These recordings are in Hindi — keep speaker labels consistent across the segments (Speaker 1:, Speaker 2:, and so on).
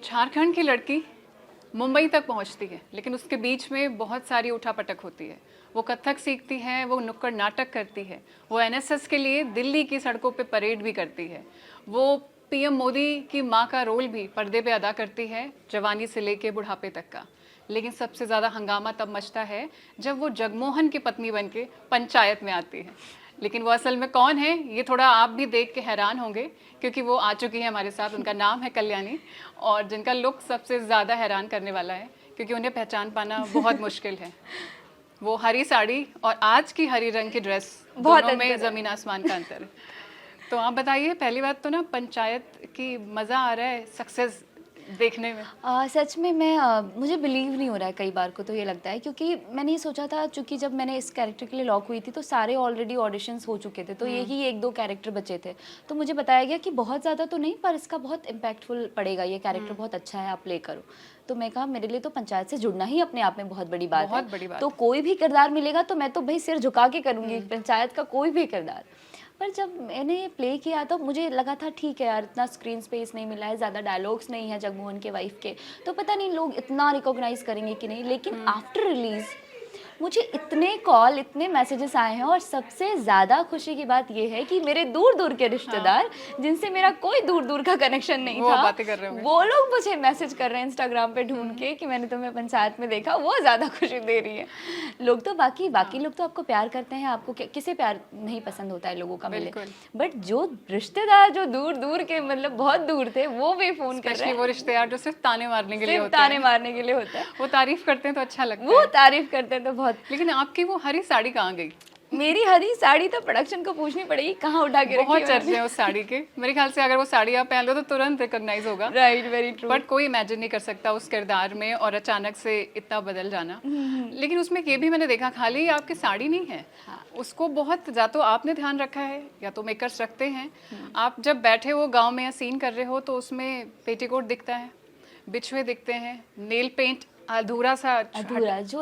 Speaker 1: झारखंड की लड़की मुंबई तक पहुंचती है, लेकिन उसके बीच में बहुत सारी उठापटक होती है। वो कथक सीखती है, वो नुक्कड़ नाटक करती है, वो एनएसएस के लिए दिल्ली की सड़कों पे परेड भी करती है, वो पीएम मोदी की माँ का रोल भी पर्दे पे अदा करती है, जवानी से लेके बुढ़ापे तक का। लेकिन सबसे ज़्यादा हंगामा तब मचता है जब वो जगमोहन की पत्नी बनके पंचायत में आती है। लेकिन वो असल में कौन है, ये थोड़ा आप भी देख के हैरान होंगे, क्योंकि वो आ चुकी है हमारे साथ। उनका नाम है कल्याणी, और जिनका लुक सबसे ज़्यादा हैरान करने वाला है, क्योंकि उन्हें पहचान पाना बहुत मुश्किल है। वो हरी साड़ी और आज की हरी रंग की ड्रेस, दोनों में ज़मीन आसमान का अंतर है। तो आप बताइए, पहली बात तो ना, पंचायत की मज़ा आ रहा है सक्सेस देखने में?
Speaker 2: सच में मुझे बिलीव नहीं हो रहा है कई बार को, तो ये लगता है क्योंकि मैंने ये सोचा था, चूंकि जब मैंने इस कैरेक्टर के लिए लॉक हुई थी तो सारे ऑलरेडी ऑडिशंस हो चुके थे, तो यही एक दो कैरेक्टर बचे थे। तो मुझे बताया गया कि बहुत ज़्यादा तो नहीं, पर इसका बहुत इम्पैक्टफुल पड़ेगा, ये कैरेक्टर बहुत अच्छा है, आप प्ले करो। तो मैं कहा मेरे लिए तो पंचायत से जुड़ना ही अपने आप में बहुत बड़ी बात है। तो कोई भी किरदार मिलेगा तो मैं तो भाई सिर झुका के करूँगी, पंचायत का कोई भी किरदार। पर जब मैंने प्ले किया तो मुझे लगा था ठीक है यार, इतना स्क्रीन स्पेस नहीं मिला है, ज़्यादा डायलॉग्स नहीं है जगमोहन के वाइफ के, तो पता नहीं लोग इतना रिकॉग्नाइज करेंगे कि नहीं। लेकिन आफ्टर रिलीज मुझे इतने कॉल, इतने मैसेजेस आए हैं, और सबसे ज़्यादा खुशी की बात यह है कि मेरे दूर दूर के रिश्तेदार, जिनसे मेरा कोई दूर दूर का कनेक्शन नहीं था,
Speaker 1: बातें कर रहे होंगे,
Speaker 2: वो लोग मुझे मैसेज कर रहे हैं इंस्टाग्राम पे ढूंढ के कि मैंने तुम्हें पंचायत में देखा। वो ज़्यादा खुशी दे रही है। लोग तो बाकी लोग तो आपको प्यार करते हैं, आपको किसे प्यार नहीं पसंद होता है लोगों का मिले, बट जो रिश्तेदार जो दूर दूर के, मतलब बहुत दूर थे, वो भी फोन कर रहे हैं।
Speaker 1: वो रिश्तेदार जो सिर्फ ताने मारने के लिए होते हैं,
Speaker 2: ताने मारने के लिए होता है।
Speaker 1: वो तारीफ करते हैं तो अच्छा लगता है,
Speaker 2: वो तारीफ करते हैं तो बहुत।
Speaker 1: लेकिन आपकी वो हरी साड़ी कहाँ गई?
Speaker 2: मेरी हरी साड़ी तो प्रोडक्शन को पूछनी पड़ेगी कहाँ उठा के रखी है।
Speaker 1: बहुत चर्चे हैं उस साड़ी के। मेरे ख्याल से अगर वो साड़ी आप पहन लो तो तुरंत रिकॉग्नाइज होगा।
Speaker 2: Right, very true.
Speaker 1: बट कोई इमेजिन नहीं कर सकता उस किरदार में और अचानक से इतना बदल जाना। लेकिन उसमें ये भी मैंने देखा, खाली आपकी साड़ी नहीं है, उसको बहुत या तो आपने ध्यान रखा है या तो मेकर्स रखते हैं। आप जब बैठे हो गाँव में या सीन कर रहे हो तो उसमें पेटीकोट दिखता है, बिछुए दिखते हैं, नेल पेंट अधूरा जो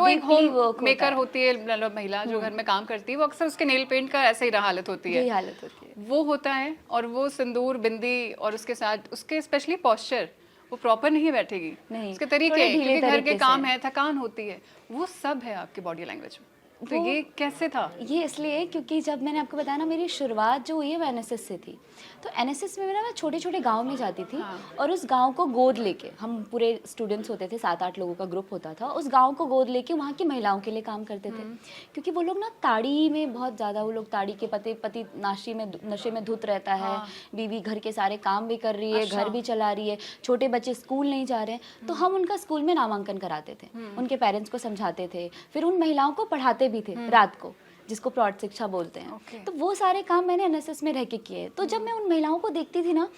Speaker 1: एक होम मेकर होती है, मतलब महिला जो घर में काम करती है, वो अक्सर उसके नेल पेंट का ऐसे ही हालत होती है, वो होता है। और वो सिंदूर, बिंदी और उसके साथ उसके स्पेशली पॉस्चर, वो प्रॉपर नहीं बैठेगी, उसके तरीके, क्योंकि घर के काम है, थकान होती है, वो सब है आपकी बॉडी लैंग्वेज में। तो ये कैसे था?
Speaker 2: ये इसलिए क्योंकि जब मैंने आपको बताया ना, मेरी शुरुआत जो हुई है वो एनएसएस से थी। तो एनएसएस में मैं छोटे छोटे गांव में जाती थी, और उस गांव को गोद लेके, हम पूरे स्टूडेंट्स होते थे, 7-8 लोगों का ग्रुप होता था, उस गांव को गोद लेके वहाँ की महिलाओं के लिए काम करते थे। क्योंकि वो लोग ना ताड़ी में बहुत ज़्यादा, वो लोग ताड़ी के पति नशे में धुत रहता है, बीवी घर के सारे काम भी कर रही है, घर भी चला रही है, छोटे बच्चे स्कूल नहीं जा रहे हैं, तो हम उनका स्कूल में नामांकन कराते थे, उनके पेरेंट्स को समझाते थे, फिर उन महिलाओं को पढ़ाते भी थे रात को, जिसको प्रौढ़ शिक्षा बोलते हैं। तो वो सारे काम मैंने एनएसएस में रह के किए। तो जब मैं उन महिलाओं को देखती थी ना,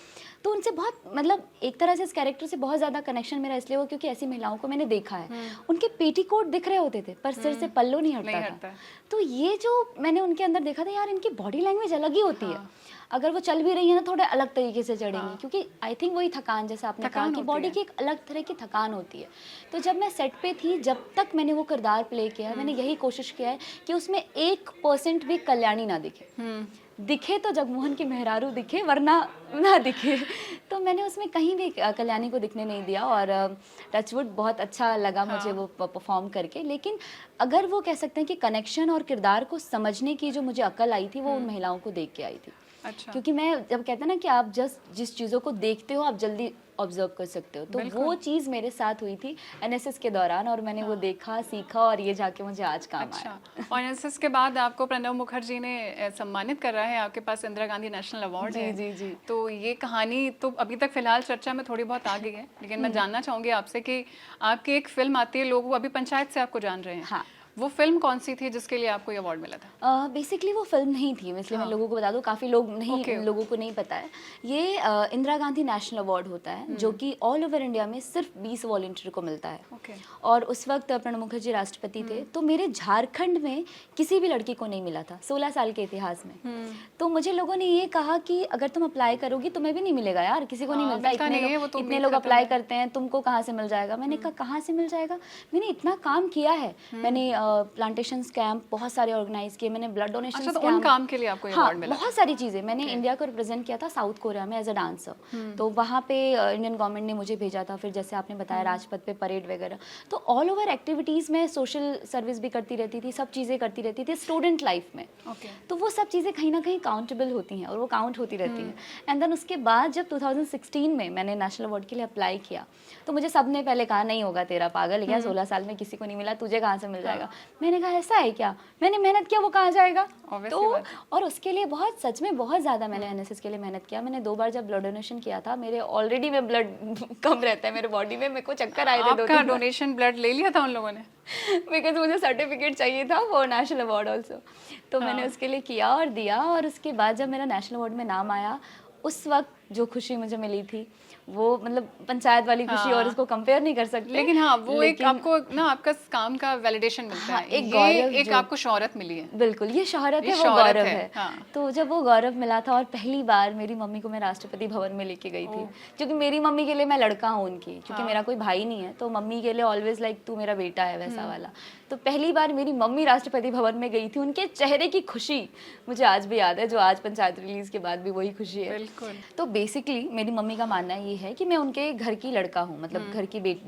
Speaker 2: तो उनसे बहुत, मतलब एक तरह से इस कैरेक्टर से बहुत ज़्यादा कनेक्शन मेरा इसलिए हुआ क्योंकि ऐसी महिलाओं को मैंने देखा है। उनके पेटीकोट दिख रहे होते थे पर सिर से पल्लू नहीं हटता था। तो ये जो मैंने उनके अंदर देखा था, यार इनकी बॉडी लैंग्वेज अलग ही होती है। अगर वो चल भी रही है ना, थोड़े अलग तरीके से चढ़ेंगी, क्योंकि आई थिंक वही थकान, जैसे आपने कहा कि बॉडी की एक अलग तरह की थकान होती है। तो जब मैं सेट पे थी, जब तक मैंने वो किरदार प्ले किया, मैंने यही कोशिश किया है कि उसमें 1% भी कल्याणी ना दिखे तो जगमोहन की मेहरारू दिखे, वरना ना दिखे। तो मैंने उसमें कहीं भी कल्याणी को दिखने नहीं दिया, और टचवुड बहुत अच्छा लगा मुझे वो परफॉर्म करके। लेकिन अगर वो कह सकते हैं कि कनेक्शन और किरदार को समझने की जो मुझे अक्ल आई थी, वो उन महिलाओं को देख के आई थी।
Speaker 1: अच्छा।
Speaker 2: क्योंकि मैं जब कहते हैं ना कि आप जिस चीज़ों को देखते हो आप जल्दी ऑब्जर्व कर सकते हो, तो वो चीज़ मेरे साथ हुई थी एनएसएस के दौरान, और मैंने वो देखा, सीखा, और ये जाके मुझे आज काम आया।
Speaker 1: और एनएसएस के बाद आपको प्रणब मुखर्जी ने सम्मानित कर रहा है, आपके पास इंदिरा गांधी नेशनल अवार्ड है।
Speaker 2: जी।
Speaker 1: तो ये कहानी तो अभी तक फिलहाल चर्चा में थोड़ी बहुत आ गई है, लेकिन मैं जानना चाहूँगी आपसे कि आपकी एक फिल्म आती है, लोग अभी पंचायत से आपको जान रहे हैं। हाँ। वो फिल्म कौन सी थी जिसके लिए आपको ये अवार्ड मिला था?
Speaker 2: बेसिकली वो फिल्म नहीं थी, इसलिए मैं लोगों को बता दूं, काफ़ी लोग लोगों को नहीं पता है। ये इंदिरा गांधी नेशनल अवार्ड होता है, जो कि ऑल ओवर इंडिया में सिर्फ 20 वॉलंटियर को मिलता है। और उस वक्त प्रणब मुखर्जी राष्ट्रपति थे, तो मेरे झारखंड में किसी भी लड़की को नहीं मिला था 16 साल के इतिहास में। तो मुझे लोगों ने ये कहा कि अगर तुम अप्लाई करोगी तुम्हें भी नहीं मिलेगा यार, किसी को नहीं मिलता, इतने लोग अप्लाई करते हैं, तुमको कहाँ से मिल जाएगा। मैंने कहा कहाँ से मिल जाएगा, मैंने इतना काम किया है, मैंने प्लांटेशंस कैंप बहुत सारे ऑर्गेनाइज किए, मैंने ब्लड डोनेशन
Speaker 1: अच्छा, तो उन काम के लिए आपको
Speaker 2: हाँ,
Speaker 1: अवार्ड मिला?
Speaker 2: बहुत सारी चीज़ें मैंने इंडिया को रिप्रेजेंट किया था साउथ कोरिया में एज अ डांसर। तो वहाँ पे इंडियन गवर्नमेंट ने मुझे भेजा था, फिर जैसे आपने बताया राजपथ पे परेड वगैरह, तो ऑल ओवर एक्टिविटीज़ में सोशल सर्विस भी करती रहती थी, सब चीज़ें करती रहती थी स्टूडेंट लाइफ में।
Speaker 1: ओके।
Speaker 2: तो वो सब चीज़ें कहीं ना कहीं काउंटेबल होती हैं और वो काउंट होती रहती हैं। एंड देन उसके बाद जब 2016 में मैंने नेशनल अवार्ड के लिए अप्लाई किया, तो मुझे सबने पहले कहा नहीं होगा तेरा, पागल है क्या, 16 साल में किसी को नहीं मिला, तुझे कहाँ से मिल जाएगा। मैंने कहा ऐसा है क्या, मैंने मेहनत किया, वो कहाँ जाएगा। तो और उसके लिए बहुत, सच में बहुत ज़्यादा मैंने एनएसएस के लिए मेहनत किया। मैंने 2 बार जब ब्लड डोनेशन किया था, मेरे ऑलरेडी में ब्लड कम रहता है मेरे बॉडी में, मेरे को चक्कर आए थे 2-3
Speaker 1: आपका डोनेशन ब्लड ले लिया था उन लोगों ने?
Speaker 2: बिकॉज मुझे सर्टिफिकेट चाहिए था फॉर नेशनल अवार्ड ऑल्सो, तो मैंने उसके लिए किया और दिया। और उसके बाद जब मेरा नेशनल अवार्ड में नाम आया, उस वक्त जो खुशी मुझे मिली थी वो मतलब पंचायत वाली खुशी, और इसको कंपेयर नहीं कर सकते।
Speaker 1: लेकिन हाँ, वो एक आपको ना आपका काम का वैलिडेशन मिलता है,
Speaker 2: एक गौरव,
Speaker 1: एक आपको शोहरत मिली है।
Speaker 2: बिल्कुल, ये शोहरत है, वो गौरव है। तो जब वो गौरव मिला था, और पहली बार मेरी मम्मी को मैं राष्ट्रपति भवन में लेके गई थी, क्योंकि मेरी मम्मी के लिए मैं लड़का हूँ उनकी, क्योंकि मेरा कोई भाई नहीं है, तो मम्मी के लिए ऑलवेज लाइक तू मेरा बेटा है वैसा वाला। तो पहली बार मेरी मम्मी राष्ट्रपति भवन में गई थी, उनके चेहरे की खुशी मुझे आज भी याद है, जो आज पंचायत रिलीज के बाद भी वही खुशी है।
Speaker 1: बिल्कुल।
Speaker 2: तो बेसिकली मेरी मम्मी का मानना ये है कि मैं उनके घर की लड़का हूँ, मतलब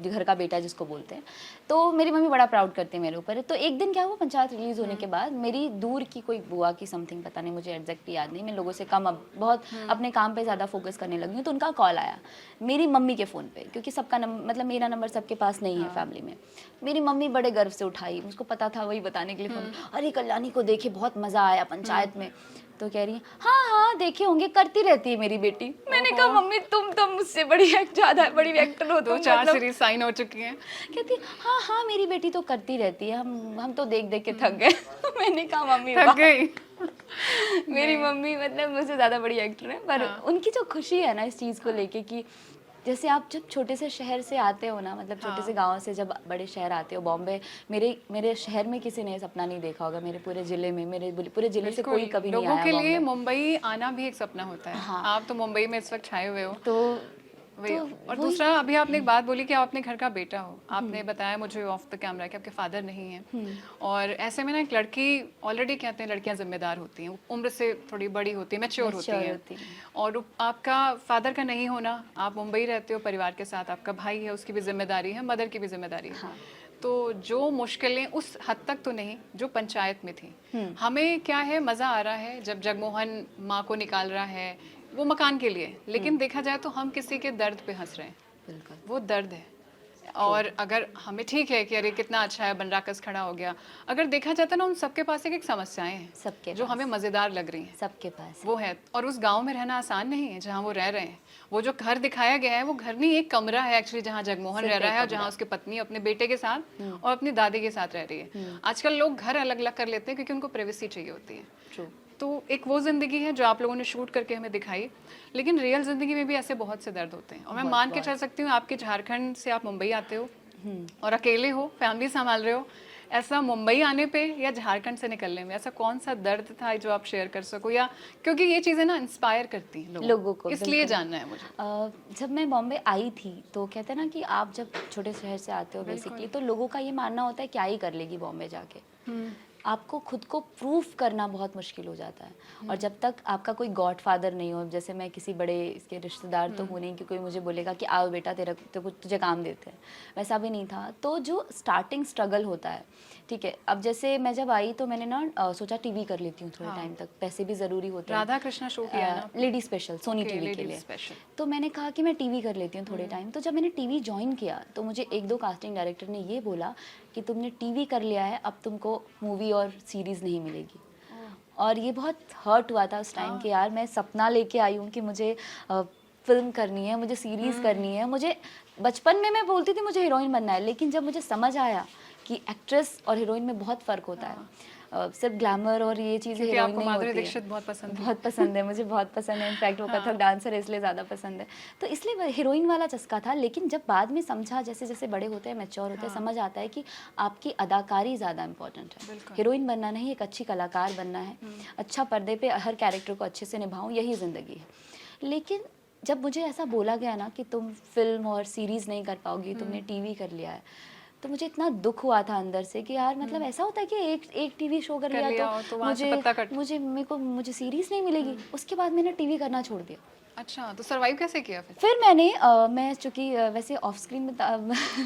Speaker 2: घर का बेटा जिसको बोलते हैं। तो मेरी मम्मी बड़ा प्राउड करते हैं मेरे ऊपर। तो एक दिन क्या हुआ, पंचायत रिलीज होने के बाद मेरी दूर की कोई बुआ की समथिंग, पता नहीं, मुझे एग्जैक्ट याद नहीं, मैं लोगों से कम अब बहुत अपने काम पे ज़्यादा फोकस करने लगी हूँ। तो उनका कॉल आया मेरी मम्मी के फ़ोन पे, क्योंकि सबका मतलब मेरा नंबर सबके पास नहीं है फैमिली में। मेरी मम्मी बड़े गर्व से उठाई, मुझको पता था वही बताने के लिए फ़ोन, अरे कल्याणी को देखे बहुत मज़ा आया पंचायत में। तो कह रही है हाँ हाँ देखे होंगे, करती रहती है मेरी बेटी। मैंने कहा मम्मी तुम तो मुझसे ज़्यादा बड़ी एक्टर हो,
Speaker 1: 2-4 सीरीज साइन हो चुकी हैं।
Speaker 2: कहती हाँ हाँ मेरी बेटी तो करती रहती है, हम तो देख देख के थक गए। मैंने कहा मम्मी
Speaker 1: थक गई।
Speaker 2: मेरी मम्मी मतलब मुझसे ज़्यादा बड़ी एक्टर है, पर उनकी जो खुशी है ना इस चीज़ को लेके, कि जैसे आप जब छोटे से शहर से आते हो ना, मतलब छोटे से गांव से जब बड़े शहर आते हो, बॉम्बे, मेरे शहर में किसी ने सपना नहीं देखा होगा, मेरे पूरे जिले में, मेरे पूरे जिले से कोई कभी नहीं आया।
Speaker 1: लोगों के लिए मुंबई आना भी एक सपना होता है। हाँ। आप तो मुंबई में इस वक्त छाए हुए हो, तो और दूसरा, अभी आपने एक बात बोली कि आप अपने घर का बेटा हो। आपने बताया मुझे ऑफ द कैमरा कि आपके फादर नहीं है, और ऐसे में ना एक लड़की, ऑलरेडी कहते हैं लड़कियां जिम्मेदार होती हैं, उम्र से थोड़ी बड़ी होती है, मैच्योर होती हैं, और आपका फादर का नहीं होना, आप मुंबई रहते हो परिवार के साथ, आपका भाई है, उसकी भी जिम्मेदारी है, मदर की भी जिम्मेदारी है। तो जो मुश्किलें उस हद तक तो नहीं जो पंचायत में थी, हमें क्या है, मज़ा आ रहा है जब जगमोहन माँ को निकाल रहा है वो मकान के लिए, लेकिन देखा जाए तो हम किसी के दर्द पे हंस रहे हैं। बिल्कुल, वो दर्द है। और अगर हमें ठीक है कि अरे कितना अच्छा है, बनराकस खड़ा हो गया, अगर देखा जाता ना उन सबके पास एक समस्याएं हैं
Speaker 2: सबके
Speaker 1: जो हमें मज़ेदार लग रही हैं, सबके पास वो है। और उस गांव में रहना आसान नहीं है जहां वो रह रहे हैं। वो जो घर दिखाया गया है वो घर नहीं, एक कमरा है एक्चुअली जहाँ जगमोहन रह रहा है, और जहाँ उसकी पत्नी अपने बेटे के साथ और अपनी दादी के साथ रह रही है। आजकल लोग घर अलग अलग कर लेते हैं क्योंकि उनको प्राइवेसी चाहिए होती है। तो एक वो जिंदगी है जो आप लोगों ने शूट करके हमें दिखाई, लेकिन रियल जिंदगी में भी ऐसे बहुत से दर्द होते हैं। और मैं मान के चल सकती हूँ, आपके झारखंड से आप मुंबई आते हो और अकेले हो, फैमिली संभाल रहे हो, ऐसा मुंबई आने पे या झारखंड से निकलने में ऐसा कौन सा दर्द था जो आप शेयर कर सको, या क्योंकि ये चीज़ें ना इंस्पायर करती हैं लोगों को, इसलिए जानना है मुझे।
Speaker 2: जब मैं बॉम्बे आई थी तो कहते हैं ना कि आप जब छोटे शहर से आते हो बेसिकली, तो लोगों का ये मानना होता है क्या ही कर लेगी बॉम्बे जाके। आपको खुद को प्रूफ करना बहुत मुश्किल हो जाता है। और जब तक आपका कोई गॉड फादर नहीं हो, जैसे मैं किसी बड़े इसके रिश्तेदार तो हूँ नहीं कि कोई मुझे बोलेगा कि आओ बेटा तुझे काम देते हैं, वैसा भी नहीं था। तो जो स्टार्टिंग स्ट्रगल होता है, ठीक है, अब जैसे मैं जब आई तो मैंने ना सोचा टीवी कर लेती हूँ थोड़े टाइम तक, पैसे भी ज़रूरी होते हैं।
Speaker 1: राधा कृष्णा शो किया ना,
Speaker 2: लेडी स्पेशल, सोनी टीवी के लिए। तो मैंने कहा कि मैं टीवी कर लेती हूँ थोड़े टाइम। तो जब मैंने टीवी ज्वाइन किया तो मुझे 1-2 कास्टिंग डायरेक्टर ने ये बोला कि तुमने टीवी कर लिया है, अब तुमको मूवी और सीरीज़ नहीं मिलेगी। और ये बहुत हर्ट हुआ था उस टाइम कि यार मैं सपना लेके आई हूँ कि मुझे फिल्म करनी है, मुझे सीरीज़ करनी है। मुझे बचपन में मैं बोलती थी मुझे हीरोइन बनना है, लेकिन जब मुझे समझ आया कि एक्ट्रेस और हीरोइन में बहुत फ़र्क होता है, सिर्फ ग्लैमर और ये चीज़ें हीरोइन नहीं होती है।
Speaker 1: दीक्षित बहुत पसंद
Speaker 2: है मुझे, बहुत पसंद है। इनफैक्ट वो कथक डांसर है इसलिए ज़्यादा पसंद है, तो इसलिए हीरोइन वाला चस्का था। लेकिन जब बाद में समझा, जैसे जैसे बड़े होते हैं, मैच्योर होते हैं, समझ आता है कि आपकी अदाकारी ज़्यादा इंपॉर्टेंट है। हीरोइन बनना नहीं, एक अच्छी कलाकार बनना है, अच्छा पर्दे पे हर कैरेक्टर को अच्छे से निभाऊँ, यही ज़िंदगी है। लेकिन जब मुझे ऐसा बोला गया ना कि तुम फिल्म और सीरीज़ नहीं कर पाओगी, तुमने टीवी कर लिया है, तो मुझे इतना दुख हुआ था अंदर से कि यार मतलब ऐसा होता है कि एक टीवी शो कर लिया
Speaker 1: तो वहाँ से पत्ता कट।
Speaker 2: मुझे सीरीज नहीं मिलेगी। उसके बाद मैंने टीवी करना छोड़ दिया।
Speaker 1: अच्छा, तो सरवाइव कैसे किया
Speaker 2: फिर मैं चूंकि वैसे ऑफ स्क्रीन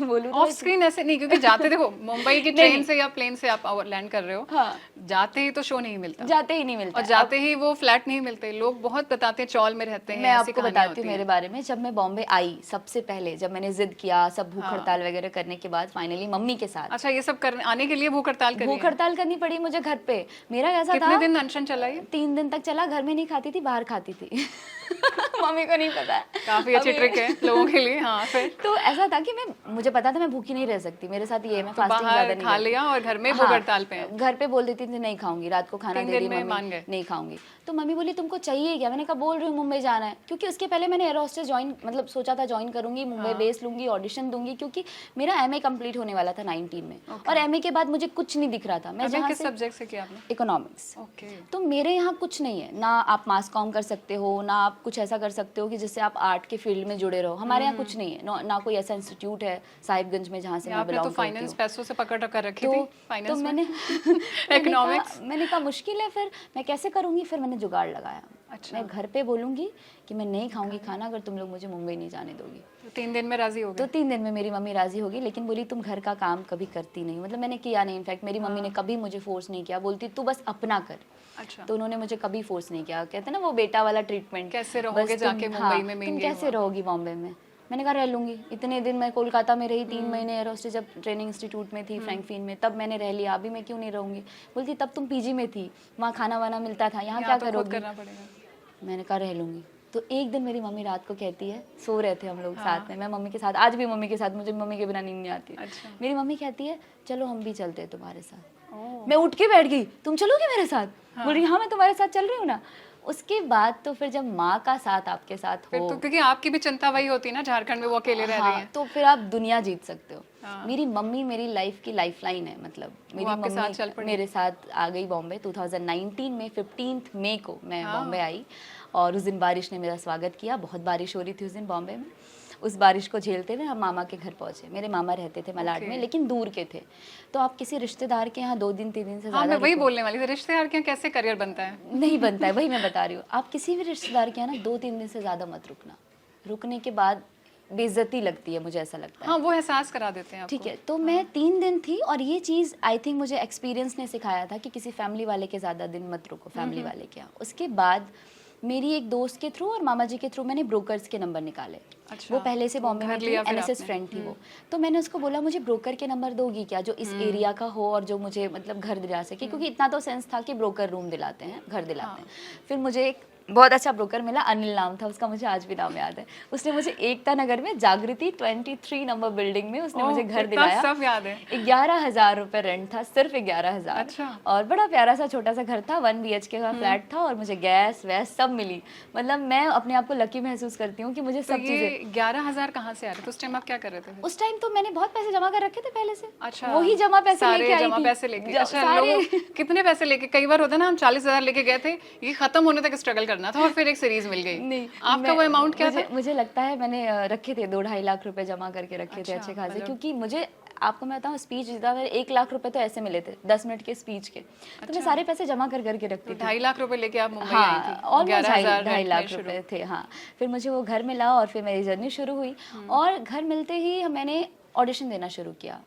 Speaker 2: बोलूँ
Speaker 1: ऑफ स्क्रीन ऐसे नहीं, क्योंकि जाते देखो मुंबई की ट्रेन से या प्लेन से आप लैंड कर रहे हो,
Speaker 2: हाँ,
Speaker 1: जाते ही तो शो नहीं मिलता,
Speaker 2: जाते ही नहीं मिलता,
Speaker 1: और जाते ही वो फ्लैट नहीं मिलते। लोग बहुत बताते हैं चौल में रहते हैं।
Speaker 2: मैं आपको बताती हूँ मेरे बारे में। जब मैं बॉम्बे आई सबसे पहले, जब मैंने जिद किया सब भूख हड़ताल वगैरह करने के बाद फाइनली मम्मी के साथ,
Speaker 1: अच्छा ये सब करने आने के लिए भूख हड़ताल
Speaker 2: करनी पड़ी मुझे घर पे। मेरा कैसा था,
Speaker 1: कितने दिन अनशन चला ये?
Speaker 2: 3 दिन तक चला। घर में नहीं खाती थी, बाहर खाती थी। मम्मी को नहीं पता है।
Speaker 1: काफी अच्छी ट्रिक है लोगों के लिए। हाँ, फिर
Speaker 2: तो ऐसा था कि मुझे पता था मैं भूखी नहीं रह सकती। मेरे साथ ये मैं फास्टिंग ज्यादा नहीं
Speaker 1: खा लिया और घर में भूख हड़ताल पे है।
Speaker 2: घर पे बोल देती थी नहीं खाऊंगी, रात को खाना दे रही मम्मी नहीं खाऊंगी। तो मम्मी बोली तुमको चाहिए क्या? मैंने कहा बोल रही हूँ मुंबई जाना है, क्योंकि उसके पहले मैंने एयर होस्टेस ज्वाइन मतलब सोचा था ज्वाइन करूंगी, मुंबई बेस लूंगी, ऑडिशन दूंगी, क्योंकि मेरा एमए कंप्लीट होने वाला था 19 में। और एमए के बाद मुझे कुछ नहीं दिख रहा था। मैं जहाँ
Speaker 1: किस सब्जेक्ट से किया आपने?
Speaker 2: इकोनॉमिक्स। तो मेरे यहाँ कुछ नहीं है, ना आप मास कॉम कर सकते हो, ना आप कुछ ऐसा कर सकते हो कि जिससे आप आर्ट के फील्ड में जुड़े रहो। हमारे यहाँ कुछ नहीं है, ना कोई ऐसा इंस्टीट्यूट है साहिबगंज में जहाँ से मैं बिलोंग करती हूँ।
Speaker 1: फाइनेंस पैसों से पकड़ कर रखी थी
Speaker 2: तो मैंने
Speaker 1: इकोनॉमिक्स।
Speaker 2: मैंने कहा मुश्किल है, फिर मैं कैसे करूँगी? फिर मैंने जुगाड़ लगाया।
Speaker 1: अच्छा।
Speaker 2: मैं घर पे बोलूंगी कि मैं नहीं खाऊंगी खाना अगर तुम लोग मुझे मुंबई नहीं जाने दोगी।
Speaker 1: तो 3 दिन में राजी हो गई?
Speaker 2: तो 3 दिन में मेरी मम्मी राजी होगी, लेकिन बोली तुम घर का काम कभी करती नहीं। मतलब मैंने किया नहीं, इनफैक्ट मेरी मम्मी ने कभी मुझे फोर्स नहीं किया, बोलती तू बस अपना कर।
Speaker 1: अच्छा।
Speaker 2: तो उन्होंने मुझे कभी फोर्स नहीं किया। कहते ना वो बेटा वाला ट्रीटमेंट,
Speaker 1: कैसे रहोगे जाके मुंबई में?
Speaker 2: तुम कैसे रहोगी बॉम्बे में? मैंने कहा रह लूंगी। इतने दिन मैं कोलकाता में रही, 3 महीने एयर होस्टेस जब ट्रेनिंग इंस्टीट्यूट में थी फ्रैंकफिन में, तब मैंने रह लिया। अभी मैं क्यों नहीं रहूंगी? बोलती तब तुम पीजी में थी, वहाँ खाना वाना मिलता था, यहाँ क्या करोगी? मैंने कहा रह लूंगी। तो एक दिन मेरी मम्मी रात को कहती है, सो रहे थे हम लोग साथ में, मैं मम्मी के साथ, आज भी मम्मी के साथ, मुझे मम्मी के बिना नींद नहीं आती।
Speaker 1: अच्छा।
Speaker 2: मेरी मम्मी कहती है चलो हम भी चलते हैं तुम्हारे साथ। मैं उठ के बैठ गई, तुम चलोगे मेरे साथ? बोल रही हाँ मैं तुम्हारे साथ चल रही हूँ ना। उसके बाद तो फिर जब माँ का साथ आपके साथ हो,
Speaker 1: तो क्योंकि आपकी भी चिंता वही होती है ना, झारखंड में वो अकेले रह रही हैं,
Speaker 2: तो फिर आप दुनिया जीत सकते हो। मेरी मम्मी मेरी लाइफ की लाइफलाइन है। मतलब मेरी मम्मी मेरे साथ आ गई बॉम्बे 2019 में 15 मई को मैं बॉम्बे आई, और उस दिन बारिश ने मेरा स्वागत किया। बहुत बारिश हो रही थी उस दिन बॉम्बे में। उस बारिश को झेलते हुए हम मामा के घर पहुंचे। मेरे मामा रहते थे मलाड में, लेकिन दूर के थे। तो आप किसी रिश्तेदार के यहाँ 2 दिन 3 दिन से ज्यादा,
Speaker 1: मैं वही बोलने वाली थी, रिश्तेदार के यहाँ कैसे करियर बनता है?
Speaker 2: नहीं बनता है, वही मैं बता रही हूँ। आप किसी भी रिश्तेदार के यहाँ ना 2-3 दिन से ज्यादा मत रुकना। रुकने के बाद बेइज्जती लगती है, मुझे ऐसा लगता है।
Speaker 1: हाँ, वो एहसास करा देते हैं आपको।
Speaker 2: ठीक है, तो मैं 3 दिन थी, और ये चीज़ आई थिंक मुझे एक्सपीरियंस ने सिखाया था कि किसी फैमिली वाले के ज़्यादा दिन मत रुको, फैमिली वाले के यहाँ। उसके बाद मेरी एक दोस्त के थ्रू और मामा जी के थ्रू मैंने ब्रोकर्स के नंबर निकाले।
Speaker 1: अच्छा,
Speaker 2: वो पहले से बॉम्बे में थी, एनएसएस फ्रेंड थी वो। तो मैंने उसको बोला मुझे ब्रोकर के नंबर दोगी क्या, जो इस एरिया का हो और जो मुझे मतलब घर दिला सके, क्योंकि इतना तो सेंस था कि ब्रोकर रूम दिलाते हैं, घर दिलाते हैं। फिर मुझे एक बहुत अच्छा ब्रोकर मिला, अनिल नाम था उसका, मुझे आज भी नाम याद है। उसने मुझे एकता नगर में जागृति 23 नंबर बिल्डिंग में उसने मुझे घर दिलाया।
Speaker 1: सब याद है।
Speaker 2: 11,000 रुपए रेंट था, सिर्फ 11,000।
Speaker 1: अच्छा।
Speaker 2: और बड़ा प्यारा सा छोटा सा घर था, 1 BHK का फ्लैट था, और मुझे गैस वैस सब मिली। मतलब मैं अपने आप को लकी महसूस करती हूँ कि मुझे सब चीजें।
Speaker 1: 11,000 कहाँ से आ रहे थे उस टाइम? आप क्या कर रहे थे
Speaker 2: उस टाइम? तो मैंने बहुत पैसे जमा कर रखे थे पहले से।
Speaker 1: अच्छा,
Speaker 2: वही जमा पैसे लेके आई थी।
Speaker 1: पैसे लेके। अच्छा, लोग कितने पैसे लेके? कई बार होता है ना, हम 40,000 लेके गए थे, ये खत्म होने तक स्ट्रगल करना था, और फिर एक सीरीज मिल गई।
Speaker 2: नहीं,
Speaker 1: आपका वो अमाउंट क्या था?
Speaker 2: मुझे लगता है मैंने रखे थे 2-2.5 लाख रुपए जमा करके रखे थे अच्छे खासे, क्योंकि मुझे आपको मैं बताऊँ स्पीच जीता, 1 लाख रुपए तो ऐसे मिले थे 10 मिनट के स्पीच के। तो मैं सारे पैसे जमा करके रखती थी।
Speaker 1: 2.5 लाख रुपए लेके आप मुंबई आई थी?
Speaker 2: और 2.5 लाख रुपए थे। हाँ, फिर मुझे वो घर मिला और फिर मेरी जर्नी शुरू हुई। और घर मिलते ही मैंने ऑडिशन देना शुरू किया।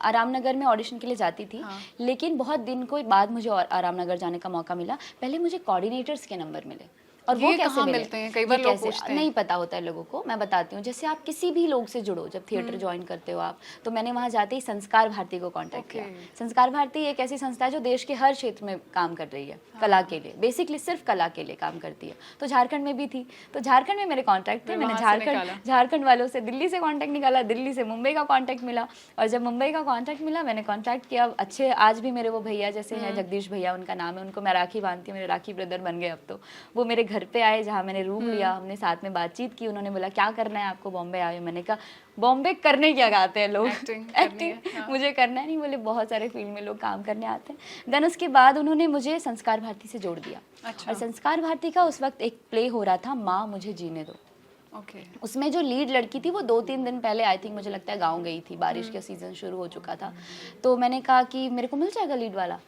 Speaker 2: आरामनगर में ऑडिशन के लिए जाती थी। लेकिन बहुत दिन को बाद मुझे आरामनगर जाने का मौका मिला। पहले मुझे कोऑर्डिनेटर्स के नंबर मिले, और वो कैसे
Speaker 1: मिलते हैं? कई बार लोग पूछते हैं,
Speaker 2: नहीं पता होता है लोगों को। मैं बताती हूँ, जैसे आप किसी भी लोग से जुड़ो, जब थिएटर ज्वाइन करते हो आप, तो मैंने वहाँ जाते ही संस्कार भारती को कांटेक्ट किया। संस्कार भारती एक ऐसी संस्था है जो देश के हर क्षेत्र में काम कर रही है, कला के लिए, बेसिकली सिर्फ कला के लिए काम करती है। तो झारखंड में भी थी, तो झारखंड में मेरे कॉन्टैक्ट थे। मैंने झारखंड वालों से दिल्ली से कॉन्टैक्ट निकाला, दिल्ली से मुंबई का कॉन्टैक्ट मिला, और जब मुंबई का कॉन्टैक्ट मिला मैंने कॉन्टैक्ट किया। अच्छे आज भी मेरे वो भैया जैसे हैं, जगदीश भैया उनका नाम है, उनको मैं राखी बांधती हूँ, मेरे राखी ब्रदर बन गए अब तो। वो मेरे घर पे आए, जहाँ मैंने रूम लिया, हमने साथ में बातचीत की। उन्होंने बोला क्या करना है आपको बॉम्बे आए? मैंने कहा बॉम्बे करने क्या आते हैं लोग, एक्टिंग मुझे करना है नहीं। बोले बहुत सारे फील्ड में लोग काम करने आते हैं। देन उसके बाद उन्होंने मुझे संस्कार भारती से जोड़ दिया। और संस्कार भारती का उस वक्त एक प्ले हो रहा था, माँ मुझे जीने दो।
Speaker 1: ओके।
Speaker 2: उसमें जो लीड लड़की थी वो 2-3 दिन पहले आई थिंक मुझे लगता है गाँव गई थी, बारिश का सीजन शुरू हो चुका था। तो मैंने कहा कि मेरे को मिल जाएगा लीड वाला।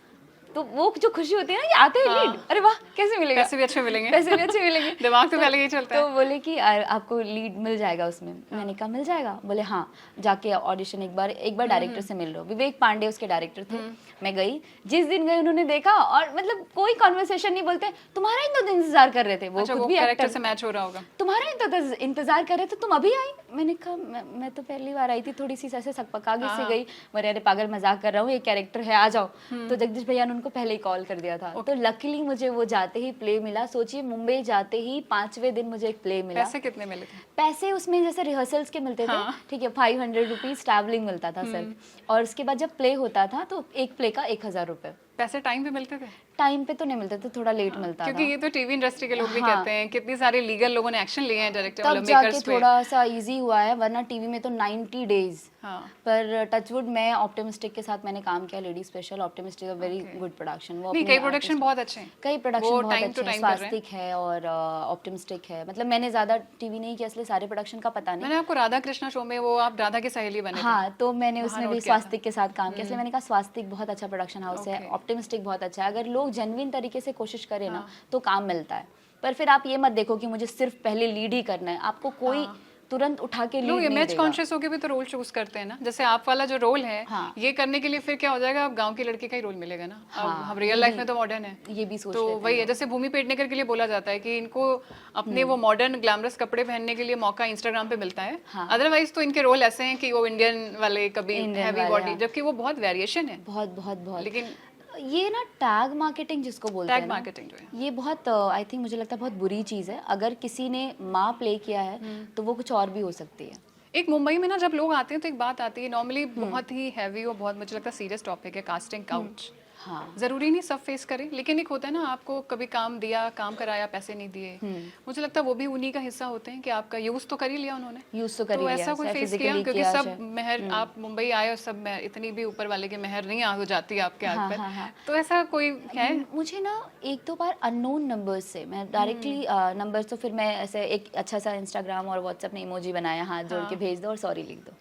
Speaker 2: तो वो जो खुशी होती है ना कि आते हैं लीड, अरे वाह कैसे मिलेगा,
Speaker 1: पैसे भी अच्छे मिलेंगे।
Speaker 2: पैसे भी अच्छे मिलेंगे।
Speaker 1: दिमाग तो पहले यही चलता
Speaker 2: तो
Speaker 1: है।
Speaker 2: बोले कि आपको लीड मिल जाएगा उसमें। मैंने कहा मिल जाएगा? बोले हाँ, जाके ऑडिशन एक बार डायरेक्टर से मिल लो। विवेक पांडे उसके डायरेक्टर थे। मैं गई, जिस दिन गई उन्होंने देखा और मतलब कोई कॉन्वर्सेशन नहीं, बोलते तुम्हारा ही तो इंतजार कर रहे थे, वो
Speaker 1: अच्छा,
Speaker 2: खुद
Speaker 1: वो
Speaker 2: भी
Speaker 1: कैरेक्टर
Speaker 2: एक्टर
Speaker 1: से मैच हो रहा होगा।
Speaker 2: तुम्हारा ही तो इंतजार कर रहे थे, तुम अभी आई। मैंने कहा मैं तो पहली बार आई थी, थोड़ी सी ऐसे सकपकागे से गई। मेरे अरे पागल मजाक कर रहा हूँ, ये कैरेक्टर है आ जाओ। तो जगदीश भैया ने उनको पहले ही कॉल कर दिया था। तो लकीली मुझे वो जाते ही प्ले मिला। सोचिए मुंबई जाते ही 5वें दिन मुझे एक प्ले मिला।
Speaker 1: पैसे कितने मिले थे?
Speaker 2: पैसे उसमें जैसे रिहर्सल्स के मिलते थे, ठीक है, 500 रुपीज ट्रैवलिंग मिलता था सिर्फ। और उसके बाद जब प्ले होता था तो एक प्ले का 1000 रुपए।
Speaker 1: पैसे टाइम पे मिलते थे?
Speaker 2: टाइम पे तो नहीं मिलते थे, थोड़ा लेट मिलता
Speaker 1: क्योंकि
Speaker 2: था।
Speaker 1: ये तो टीवी इंडस्ट्री के लोग भी कहते हैं, कितनी सारे लीगल लोगों ने एक्शन लिए हैं डायरेक्टर
Speaker 2: तब
Speaker 1: वालों,
Speaker 2: जाके
Speaker 1: मेकर्स पे।
Speaker 2: थोड़ा सा इजी हुआ है, वरना टीवी में तो 90 डेज।
Speaker 1: हाँ।
Speaker 2: पर टचवुड मैं ऑप्टिमिस्टिक के साथ मैंने काम किया, lady special. Optimistic very good production. वो
Speaker 1: नहीं, कई प्रोडक्शन बहुत अच्छे हैं।
Speaker 2: कई प्रोडक्शन
Speaker 1: वो
Speaker 2: बहुत
Speaker 1: time to
Speaker 2: अच्छे हैं।
Speaker 1: time कर रहे हैं।
Speaker 2: स्वास्तिक है और ऑप्टिमिस्टिक है। मतलब मैंने ज्यादा टीवी नहीं किया इसलिए सारे प्रोडक्शन का पता नहीं।
Speaker 1: मैंने आपको राधा कृष्णा शो में वो आप राधा की सहेली बने थे।
Speaker 2: हाँ, तो मैंने
Speaker 1: वहाँ
Speaker 2: उसमें
Speaker 1: note
Speaker 2: भी
Speaker 1: किया था।
Speaker 2: स्वास्तिक के साथ काम किया, इसलिए मैंने कहा स्वास्तिक बहुत अच्छा प्रोडक्शन हाउस है,
Speaker 1: Okay.
Speaker 2: ऑप्टिमिस्टिक बहुत अच्छा है। अगर लोग जेन्युइन तरीके से कोशिश करें ना तो काम मिलता है। पर फिर आप ये मत देखो कि मुझे सिर्फ पहले लीड ही करना है, आपको कोई तुरंत उठा के लीड
Speaker 1: लोग
Speaker 2: नहीं
Speaker 1: इमेज
Speaker 2: देगा।
Speaker 1: कॉन्शियस होकर भी तो रोल चूज करते हैं ना। जैसे आप वाला जो रोल है,
Speaker 2: हाँ।
Speaker 1: ये करने के लिए फिर क्या हो जाएगा, अब गांव की लड़की का ही रोल मिलेगा ना। अब
Speaker 2: हाँ,
Speaker 1: हम रियल लाइफ में तो मॉडर्न है,
Speaker 2: ये भी सोच
Speaker 1: तो
Speaker 2: लेते
Speaker 1: वही है। जैसे भूमि पेडनेकर के लिए बोला जाता है कि इनको अपने वो मॉडर्न ग्लैमरस कपड़े पहनने के लिए मौका इंस्टाग्राम पे मिलता है।
Speaker 2: हाँ।
Speaker 1: अदरवाइज तो इनके रोल ऐसे हैं कि वो इंडियन वाले, कभी
Speaker 2: Indian
Speaker 1: हैवी
Speaker 2: वाले,
Speaker 1: बॉडी,
Speaker 2: हाँ।
Speaker 1: जबकि वो बहुत वेरिएशन है।
Speaker 2: बहुत बहुत बहुत।
Speaker 1: लेकिन
Speaker 2: ये ना टैग मार्केटिंग जिसको बोलते हैं
Speaker 1: टैग
Speaker 2: ना,
Speaker 1: मार्केटिंग जो है,
Speaker 2: ये बहुत आई थिंक मुझे लगता है बहुत बुरी चीज़ है। अगर किसी ने माँ प्ले किया है तो वो कुछ और भी हो सकती है।
Speaker 1: एक मुंबई में ना जब लोग आते हैं तो एक बात आती है, नॉर्मली बहुत ही हैवी और बहुत मुझे लगता है सीरियस टॉपिक है कास्टिंग काउच।
Speaker 2: हाँ,
Speaker 1: जरूरी नहीं सब फेस करें, लेकिन एक होता है ना, आपको कभी काम दिया, काम कराया, पैसे नहीं दिए, मुझे लगता है वो भी उन्हीं का हिस्सा होते हैं कि आपका यूज तो कर ही लिया उन्होंने।
Speaker 2: यूज तो कर ही लिया,
Speaker 1: ऐसा कोई
Speaker 2: चाहे
Speaker 1: फेस किया?
Speaker 2: physically
Speaker 1: क्योंकि
Speaker 2: किया,
Speaker 1: सब
Speaker 2: चाहे-
Speaker 1: मेहर, आप मुंबई आए और सब मेहर, इतनी भी ऊपर वाले की मेहर नहीं हो जाती आपके हाथ
Speaker 2: हाँ,
Speaker 1: पर।
Speaker 2: हाँ, हाँ।
Speaker 1: तो ऐसा कोई है?
Speaker 2: मुझे ना 1-2 बार अननोन नंबर्स से मैं डायरेक्टली नंबर्स, तो फिर मैं ऐसे एक अच्छा सा इंस्टाग्राम और व्हाट्सएप में इमोजी बनाया, हाथ जोड़ के भेज दो और सॉरी लिख दो।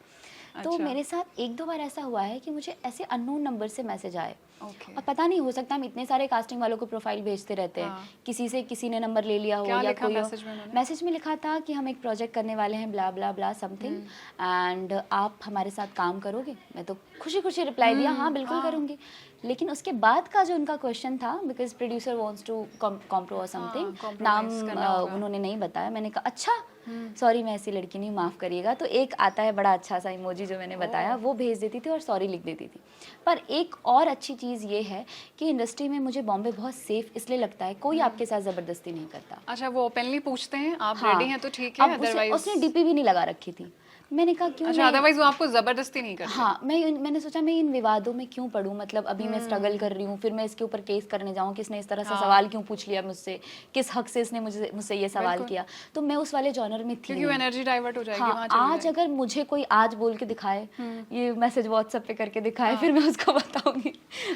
Speaker 2: तो
Speaker 1: अच्छा।
Speaker 2: मेरे साथ 1-2 बार ऐसा हुआ है कि मुझे ऐसे अननोन नंबर से मैसेज आए।
Speaker 1: ओके।
Speaker 2: और पता नहीं, हो सकता हम इतने सारे कास्टिंग वालों को प्रोफाइल भेजते रहते हैं, किसी से किसी ने नंबर ले लिया हो
Speaker 1: क्या
Speaker 2: या
Speaker 1: लिखा
Speaker 2: कोई
Speaker 1: मैसेज में उन्होंने?
Speaker 2: मैसेज में लिखा था कि हम एक प्रोजेक्ट करने वाले हैं, ब्ला ब्ला ब्ला समथिंग, एंड आप हमारे साथ काम करोगे। मैं तो खुशी खुशी रिप्लाई दिया, हाँ बिल्कुल करूंगी। लेकिन उसके बाद का जो उनका क्वेश्चन था, बिकॉज प्रोड्यूसर वांट्स टू कॉम्प्रो और समथिंग, नाम
Speaker 1: compromise करना होगा।
Speaker 2: उन्होंने नहीं बताया। मैंने कहा अच्छा सॉरी, मैं ऐसी लड़की नहीं, माफ़ करिएगा। तो एक आता है बड़ा अच्छा सा इमोजी जो मैंने बताया, वो भेज देती थी और सॉरी लिख देती थी। पर एक और अच्छी चीज़ ये है कि इंडस्ट्री में मुझे बॉम्बे बहुत सेफ इसलिए लगता है, कोई आपके साथ ज़बरदस्ती नहीं करता।
Speaker 1: अच्छा, वो ओपनली पूछते हैं आप
Speaker 2: हाँ,
Speaker 1: रेडी हैं तो ठीक है,
Speaker 2: अब
Speaker 1: अदरवाइज
Speaker 2: उसने डीपी भी नहीं लगा रखी थी। मैंने कहा क्यों
Speaker 1: अच्छा, अदरवाइज वो आपको जबरदस्ती नहीं करते।
Speaker 2: हाँ, मैंने सोचा मैं इन विवादों में क्यों पढ़ूं, मतलब अभी मैं स्ट्रगल कर रही हूँ, फिर मैं इसके ऊपर केस करने जाऊँ, किसने इस तरह से सवाल क्यों पूछ लिया मुझसे, किस हक से इसने मुझसे ये सवाल किया। तो मैं उस वाले जॉनर में थी
Speaker 1: क्योंकि वो एनर्जी डाइवर्ट हो जाएगी
Speaker 2: हाँ,
Speaker 1: वहाँ चली
Speaker 2: आज अगर मुझे कोई आज बोल के दिखाए, ये मैसेज व्हाट्सएप पे करके दिखाए, फिर मैं उसको बताऊंगी,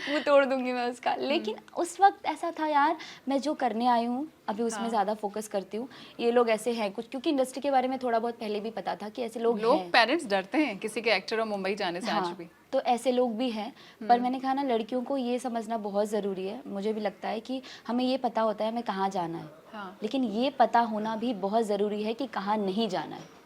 Speaker 2: मुंह तोड़ दूंगी मैं उसका। लेकिन उस वक्त ऐसा था यार, मैं जो करने आई हूँ अभी उसमें ज़्यादा फोकस करती हूँ। ये लोग ऐसे हैं कुछ, क्योंकि इंडस्ट्री के बारे में थोड़ा बहुत पहले भी पता था कि ऐसे लोग हैं।
Speaker 1: पेरेंट्स डरते हैं किसी के एक्टर और मुंबई जाने से आज भी।
Speaker 2: तो ऐसे लोग भी हैं। पर मैंने कहा ना, लड़कियों को ये समझना बहुत ज़रूरी है। मुझे भी लगता है कि हमें ये पता होता है हमें कहाँ जाना है,
Speaker 1: हाँ।
Speaker 2: लेकिन ये पता होना भी बहुत ज़रूरी है कि कहाँ नहीं जाना है।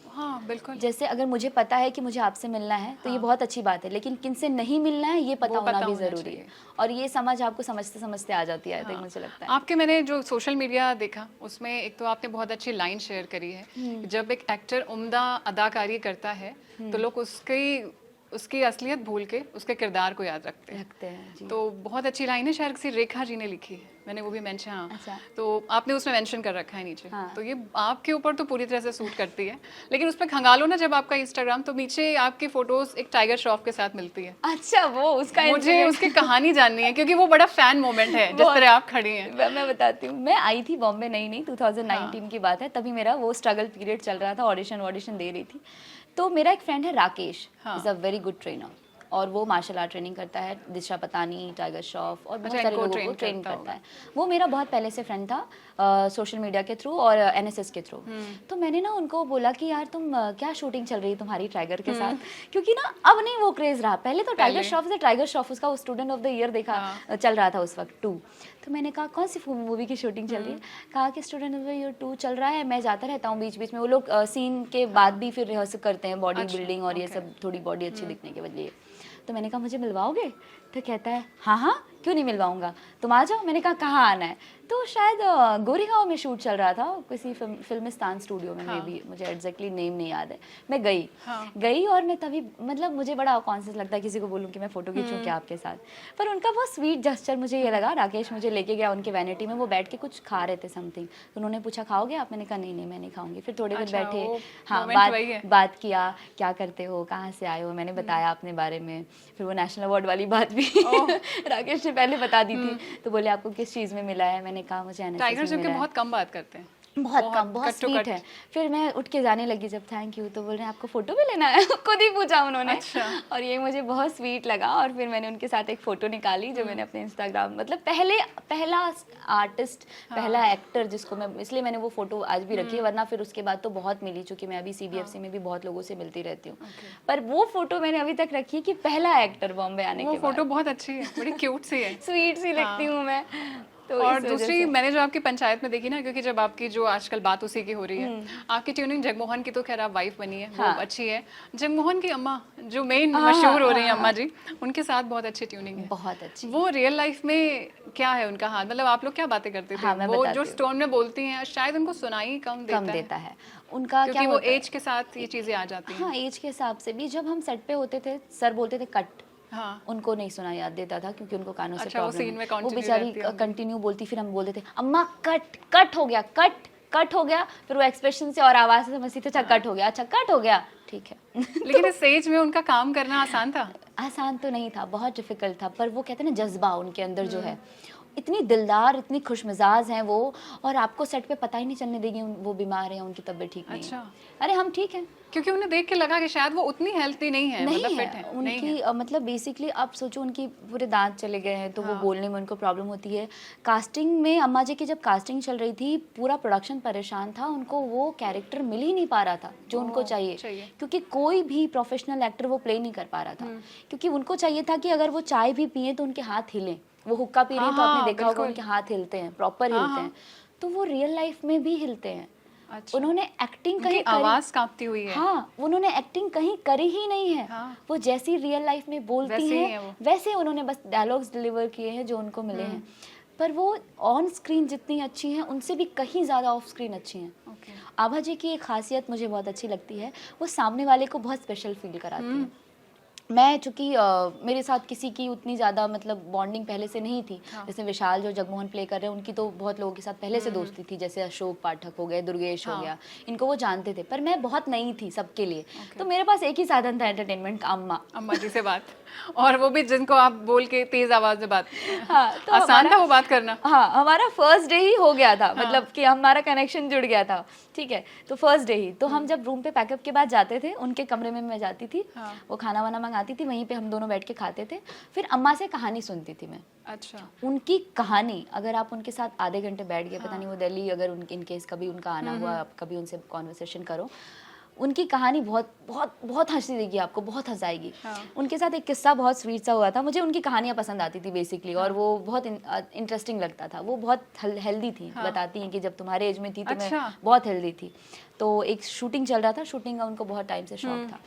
Speaker 1: हाँ बिल्कुल।
Speaker 2: जैसे अगर मुझे पता है कि मुझे आपसे मिलना है तो ये बहुत अच्छी बात है, लेकिन किनसे नहीं मिलना है ये पता होना भी ज़रूरी है। और ये समझ आपको समझते समझते आ जाती है, तो मुझे लगता है।
Speaker 1: आपके मैंने जो सोशल मीडिया देखा उसमें एक तो आपने बहुत अच्छी लाइन शेयर करी है, जब एक एक्टर उम्दा अदाकारी करता है तो लोग उसकी असलियत भूल के उसके किरदार को याद रखते हैं जी। तो बहुत अच्छी लाइन है, शायद किसी रेखा जी ने लिखी है, मैंने वो भी मेंशन, हाँ
Speaker 2: अच्छा।
Speaker 1: तो आपने उसमें मेंशन कर रखा है नीचे।
Speaker 2: हाँ।
Speaker 1: तो ये आपके ऊपर तो पूरी तरह से सूट करती है, लेकिन उस पर खंगालो ना जब आपका इंस्टाग्राम, तो नीचे आपकी फोटोज एक टाइगर श्रॉफ के साथ मिलती है।
Speaker 2: अच्छा, वो उसका
Speaker 1: मुझे उसकी कहानी जाननी है, क्योंकि वो बड़ा फैन मोमेंट है जिस तरह आप खड़ी हैं।
Speaker 2: मैं बताती हूँ। मैं आई थी बॉम्बे नई 2019 की बात है, तभी मेरा वो स्ट्रगल पीरियड चल रहा था, ऑडिशन दे रही थी। तो मेरा एक फ्रेंड है Rakesh, is a very good trainer, और वो मार्शल आर्ट ट्रेनिंग करता है, दिशा पतानी, टाइगर श्रॉफ और बहुत सारे लोगों को ट्रेन करता है। वो मेरा बहुत पहले से फ्रेंड था। सोशल मीडिया के थ्रू और एनएसएस के थ्रू। तो मैंने ना उनको बोला कि यार तुम क्या शूटिंग चल रही है तुम्हारी टाइगर के साथ, क्योंकि ना अब नहीं वो क्रेज रहा। पहले तो टाइगर श्रॉफ उसका वो स्टूडेंट ऑफ द ईयर देखा चल रहा था उस वक्त 2। तो मैंने कहा कौन सी मूवी की शूटिंग चल रही है? कहा कि स्टूडेंट ऑफ द ईयर 2 चल रहा है, मैं जाता रहता हूँ बीच बीच में। वो लोग सीन के बाद भी फिर रिहर्सल करते हैं, बॉडी बिल्डिंग और ये सब, थोड़ी बॉडी अच्छी दिखने के लिए। तो मैंने कहा मुझे मिलवाओगे? तो कहता है हाँ क्यों नहीं मिलवाऊंगा, तुम आ जाओ। मैंने कहा कहाँ आना है? तो शायद गोरेगांव में शूट चल रहा था किसी फिल्मिस्तान स्टूडियो में, मे बी, मुझे एग्जैक्टली नेम नहीं याद है। मैं गई और मैं तभी मतलब मुझे बड़ा कॉन्शियस लगता है किसी को बोलूँ कि मैं फोटो खींचूं क्या आपके साथ। पर उनका बहुत स्वीट जेस्चर मुझे ये लगा। राकेश मुझे लेके गया उनके वैनिटी में, वो बैठ के कुछ खा रहे थे समथिंग। तो उन्होंने पूछा खाओगे आप? मैंने कहा नहीं मैं नहीं खाऊंगी। फिर थोड़ी देर बैठे, हाँ बात किया, क्या करते हो, कहाँ से आए हो, मैंने बताया अपने बारे में। फिर वो नेशनल अवार्ड वाली बात भी राकेश ने पहले बता दी थी। तो बोले आपको किस चीज़ में मिला है? मैंने कहा मुझे एनएसएस में
Speaker 1: टाइगर
Speaker 2: मिला है।
Speaker 1: बहुत कम बात करते हैं,
Speaker 2: बहुत कम, बहुत स्वीट है। फिर मैं उठ के जाने लगी जब थैंक यू, तो बोल रहे हैं आपको फोटो भी लेना है? खुद ही पूछा उन्होंने।
Speaker 1: अच्छा।
Speaker 2: और ये मुझे बहुत स्वीट लगा। और फिर मैंने उनके साथ एक फ़ोटो निकाली जो मैंने अपने इंस्टाग्राम, मतलब पहला आर्टिस्ट, पहला एक्टर जिसको मैं, इसलिए मैंने वो फ़ोटो आज भी रखी है, वरना फिर उसके बाद तो बहुत मिली, चूँकि मैं अभी CBFC में भी बहुत लोगों से मिलती रहती हूँ। पर वो फ़ोटो मैंने अभी तक रखी है कि पहला एक्टर बॉम्बे आने के बाद।
Speaker 1: वो फ़ोटो बहुत अच्छी है, बड़ी क्यूट सी है,
Speaker 2: स्वीट सी लगती हूँ मैं। तो
Speaker 1: और दूसरी मैंने जो आपकी पंचायत में देखी ना, क्योंकि जब आपकी जो आजकल बात उसी की हो रही है, आपकी ट्यूनिंग जगमोहन की तो खैर आप वाइफ बनी है, वो अच्छी है। जगमोहन की अम्मा जो मेन मशहूर हो रही है अम्मा जी, उनके साथ बहुत अच्छी ट्यूनिंग है,
Speaker 2: बहुत अच्छी।
Speaker 1: वो रियल लाइफ में क्या है उनका हाल? मतलब आप लोग क्या बातें करते थे? वो जो स्टोन में बोलती हैं शायद उनको सुनाई कम देता है
Speaker 2: उनका,
Speaker 1: क्योंकि वो एज के साथ ये चीजें आ जाती हैं।
Speaker 2: हाँ, एज के हिसाब से भी। जब हम सेट पे होते थे सर बोलते थे कट,
Speaker 1: हाँ।
Speaker 2: उनको नहीं सुना याद देता था क्योंकि उनको कानों से
Speaker 1: प्रॉब्लम है।
Speaker 2: वो बेचारी कंटिन्यू बोलती, फिर हम बोलते थे अम्मा कट हो गया, कट हो गया। फिर वो एक्सप्रेशन से और आवाज से समझती थी अच्छा कट हो गया, अच्छा कट हो गया, ठीक है।
Speaker 1: लेकिन इस एज में उनका काम करना आसान था?
Speaker 2: आसान तो नहीं था, बहुत डिफिकल्ट था। पर वो कहते हैं ना जज्बा उनके अंदर जो है, इतनी दिलदार, इतनी खुशमिजाज हैं वो, और आपको सेट पे पता ही नहीं चलने देगी वो बीमार है, उनकी तबीयत ठीक नहीं है। अरे हम ठीक हैं,
Speaker 1: क्योंकि उन्हें देख के लगा कि शायद वो उतनी हेल्थी नहीं है, मतलब फिट है।
Speaker 2: उनकी मतलब बेसिकली आप सोचो उनकी पूरे दांत चले गए हैं, तो वो बोलने में उनको प्रॉब्लम होती है। कास्टिंग में अम्मा जी की जब कास्टिंग चल रही थी, पूरा प्रोडक्शन परेशान था, उनको वो कैरेक्टर मिल ही नहीं पा रहा था जो उनको चाहिए, क्योंकि कोई भी प्रोफेशनल एक्टर वो प्ले नहीं कर पा रहा था। क्योंकि उनको चाहिए था कि अगर वो चाय भी पिए तो उनके हाथ हिले, वो हुक्का पी रही है तो आपने देखा होगा उनके हाथ हिलते हैं, प्रॉपर हिलते हैं, तो वो रियल लाइफ में भी हिलते हैं। अच्छा। उन्होंने एक्टिंग कहीं
Speaker 1: आवाज कांपती हुई है।
Speaker 2: हाँ, उन्होंने एक्टिंग कहीं करी ही नहीं है। वो जैसी रियल लाइफ में बोलती हैं वैसे उन्होंने बस डायलॉग्स डिलीवर किए हैं जो उनको मिले हैं। पर वो ऑन स्क्रीन जितनी अच्छी हैं उनसे भी कहीं ज़्यादा ऑफ स्क्रीन अच्छी हैं। आभा जी की एक खासियत मुझे बहुत अच्छी लगती है, वो सामने वाले को बहुत स्पेशल फील कराती हैं। मैं चूँकि मेरे साथ किसी की उतनी ज़्यादा मतलब बॉन्डिंग पहले से नहीं थी। जैसे विशाल जो जगमोहन प्ले कर रहे हैं, उनकी तो बहुत लोगों के साथ पहले से दोस्ती थी, जैसे अशोक पाठक हो गए, दुर्गेश हो गया, इनको वो जानते थे। पर मैं बहुत नई थी सबके लिए, तो मेरे पास एक ही साधन था एंटरटेनमेंट का, अम्मा जी
Speaker 1: से बात, और वो भी जिनको आप बोल के तेज आवाज में बात।
Speaker 2: हाँ, तो
Speaker 1: आसान था वो बात करना।
Speaker 2: हाँ, हमारा फर्स्ट डे ही हो गया था, मतलब कि हमारा कनेक्शन जुड़ गया था, ठीक है। तो फर्स्ट डे ही तो हम जब रूम पे पैकअप के बाद जाते थे, उनके कमरे में मैं जाती थी, वो खाना वाना मंगाती थी, वहीं पे हम दोनों बैठ के खाते थे। फिर अम्मा से कहानी सुनती थी मैं। अच्छा। उनकी कहानी, अगर आप उनके साथ आधे घंटे बैठ गए, पता नहीं वो दिल्ली अगर उनके इनकेस कभी उनका आना हुआ, आप कभी उनसे कॉन्वर्सेशन करो, उनकी कहानी बहुत बहुत बहुत हंसी देगी आपको, बहुत हंसाएगी। उनके साथ एक किस्सा बहुत स्वीट सा हुआ था, मुझे उनकी कहानियाँ पसंद आती थी बेसिकली, और वो बहुत इंटरेस्टिंग लगता था। वो बहुत हेल्दी थी, बताती हैं कि जब तुम्हारे एज में थी तो मैं बहुत हेल्दी थी। तो एक शूटिंग चल रहा था, शूटिंग का उनको बहुत टाइम से शौक था,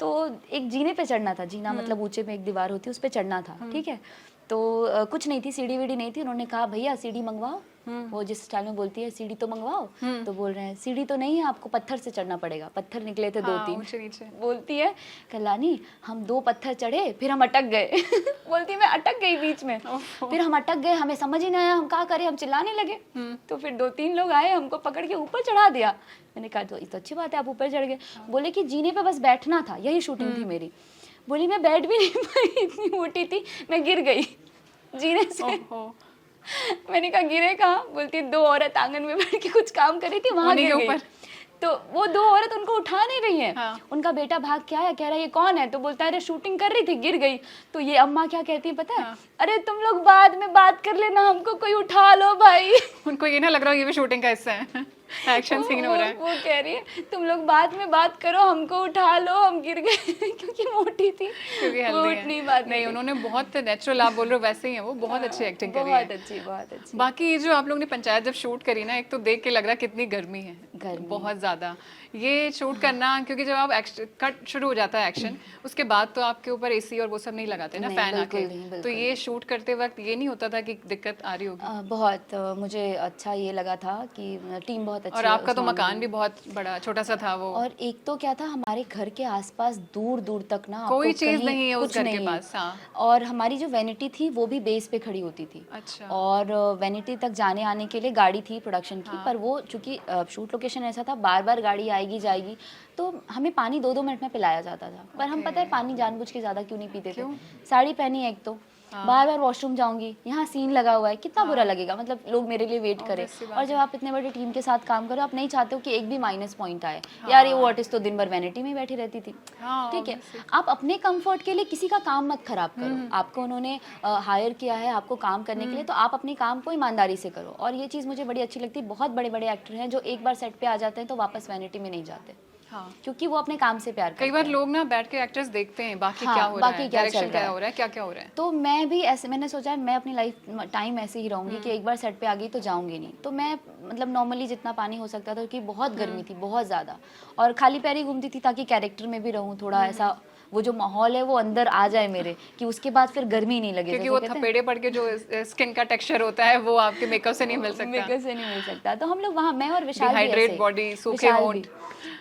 Speaker 2: तो एक जीने पे चढ़ना था, जीना मतलब ऊंचे में एक दीवार होती है, उस पे चढ़ना था, ठीक है। तो कुछ नहीं थी, सीढ़ी वीढ़ी नहीं थी। उन्होंने कहा भैया सीढ़ी मंगवाओ, वो जिस स्टाइल में बोलती है सीढ़ी तो मंगवाओ, तो बोल रहे हैं सीढ़ी तो नहीं है, आपको पत्थर से चढ़ना पड़ेगा। पत्थर निकले थे 2-3, बोलती है कल्याणी हम 2 पत्थर चढ़े, फिर हम अटक गए। बोलती मैं अटक गई बीच में, फिर हम अटक गए, हमें समझ ही नहीं आया हम क्या करें, हम चिल्लाने लगे। तो फिर 2-3 लोग आए, हमको पकड़ के ऊपर चढ़ा दिया। मैंने कहा तो अच्छी बात है, आप ऊपर चढ़ गए। बोले कि जीने पे बस बैठना था, यही शूटिंग थी मेरी। बोली मैं बैठ भी नहीं पाई, इतनी मोटी थी, मैं गिर गई जीने से। मैंने कहा गिरे कहाँ? बोलती 2 औरत आंगन में बैठ के कुछ काम कर रही थी, वहां गिर गई। तो वो दो औरत उनको उठा नहीं रही हैं।
Speaker 1: हाँ।
Speaker 2: उनका बेटा भाग के आया, कह रहा है ये कौन है, तो बोलता है अरे शूटिंग कर रही थी गिर गई। तो ये अम्मा क्या कहती है पता है,
Speaker 1: हाँ।
Speaker 2: अरे तुम लोग बाद में बात कर लेना, हमको कोई उठा लो भाई।
Speaker 1: उनको ये ना लग रहा हो ये भी शूटिंग का हिस्सा है, एक्शन सीन हो रहा है।
Speaker 2: वो कह रही है तुम लोग बाद में बात करो, हमको उठा लो, हम गिर गए क्योंकि मोटी थी,
Speaker 1: क्योंकि
Speaker 2: वो
Speaker 1: हेल्दी
Speaker 2: उठनी
Speaker 1: है।
Speaker 2: बात
Speaker 1: नहीं, उन्होंने बहुत नेचुरल, आप बोल रहे हो वैसे ही है वो, बहुत अच्छी एक्टिंग करी
Speaker 2: बहुत
Speaker 1: है।
Speaker 2: अच्छी, बहुत अच्छी।
Speaker 1: बाकी ये जो आप लोग ने पंचायत जब शूट करी ना, एक तो देख के लग रहा है कितनी गर्मी है,
Speaker 2: गर्मी।
Speaker 1: बहुत ज्यादा ये शूट करना, क्योंकि जब आप कट शुरू हो जाता है एक्शन, उसके बाद तो आपके ऊपर एसी और वो सब नहीं लगाते ना,
Speaker 2: नहीं,
Speaker 1: फैन
Speaker 2: बिल्कुल
Speaker 1: आके,
Speaker 2: नहीं,
Speaker 1: तो
Speaker 2: बिल्कुल
Speaker 1: ये शूट करते वक्त ये नहीं होता था कि दिक्कत आ रही होगी?
Speaker 2: बहुत मुझे अच्छा ये लगा था कि टीम बहुत अच्छी
Speaker 1: और
Speaker 2: है
Speaker 1: आपका
Speaker 2: उस
Speaker 1: तो
Speaker 2: मामले
Speaker 1: मकान
Speaker 2: में।
Speaker 1: भी बहुत बड़ा, छोटा सा था वो,
Speaker 2: और एक तो क्या था, हमारे घर के आसपास दूर दूर तक ना
Speaker 1: कोई
Speaker 2: आपको
Speaker 1: चीज
Speaker 2: कहीं
Speaker 1: नहीं है उस
Speaker 2: कुछ
Speaker 1: घर
Speaker 2: नहीं
Speaker 1: के
Speaker 2: है।
Speaker 1: पास। हाँ,
Speaker 2: और हमारी जो वैनिटी थी वो भी बेस पे खड़ी होती थी।
Speaker 1: अच्छा।
Speaker 2: और वैनिटी तक जाने आने के लिए गाड़ी थी प्रोडक्शन की,
Speaker 1: हाँ।
Speaker 2: पर वो चूंकि शूट लोकेशन ऐसा था, बार बार गाड़ी आएगी जाएगी, तो हमें पानी 2-2 मिनट में पिलाया जाता था। पर हम पता है पानी जानबूझ के ज़्यादा क्यों नहीं पीते थे,
Speaker 1: क्यों?
Speaker 2: साड़ी पहनी है एक तो, बार बार वॉशरूम जाऊंगी, यहाँ सीन लगा हुआ है, कितना बुरा लगेगा, मतलब लोग मेरे लिए वेट करें।
Speaker 1: Obvious सी बात
Speaker 2: और जब आप इतने बड़े टीम के साथ काम करो, आप नहीं चाहते हो कि एक भी माइनस पॉइंट आए, यार ये वो आर्टिस्ट तो दिन भर वैनिटी में बैठी रहती थी।
Speaker 1: हाँ,
Speaker 2: ठीक है, आप अपने कंफर्ट के लिए किसी का काम मत खराब करो। आपको उन्होंने हायर किया है आपको काम करने के लिए, तो आप अपने काम को ईमानदारी से करो। और ये चीज़ मुझे बड़ी अच्छी लगती है, बहुत बड़े बड़े एक्टर हैं जो एक बार सेट पे आ जाते हैं तो वापस वैनिटी में नहीं जाते,
Speaker 1: हाँ,
Speaker 2: क्योंकि वो अपने काम से प्यार करते
Speaker 1: कई बार
Speaker 2: हैं।
Speaker 1: लोग ना बैठ के एक्टर्स देखते हैं बाकी
Speaker 2: हाँ,
Speaker 1: क्या हो रहा
Speaker 2: बाकी
Speaker 1: है,
Speaker 2: क्या चल
Speaker 1: डायरेक्शन
Speaker 2: रहा
Speaker 1: क्या
Speaker 2: है।
Speaker 1: हो रहा है, क्या क्या हो रहा है।
Speaker 2: तो मैं भी ऐसे, मैंने सोचा है मैं अपनी लाइफ टाइम ऐसे ही रहूंगी कि एक बार सेट पे आ गई तो जाऊंगी नहीं। तो मैं मतलब नॉर्मली जितना पानी हो सकता था, क्योंकि बहुत गर्मी थी बहुत ज़्यादा, और खाली पैर ही घूमती थी ताकि कैरेक्टर में भी रहूं, थोड़ा ऐसा वो जो माहौल है वो अंदर आ जाए मेरे, कि उसके बाद फिर गर्मी नहीं लगे।
Speaker 1: क्योंकि वो थपेड़े पड़ के जो स्किन का टेक्सचर होता है वो आपके मेकअप से नहीं मिल सकता।
Speaker 2: मेकअप से नहीं मिल सकता। तो हम लोग वहाँ, मैं और विशाल भी
Speaker 1: डिहाइड्रेट
Speaker 2: ऐसे,
Speaker 1: बॉडी, सूखे होंठ।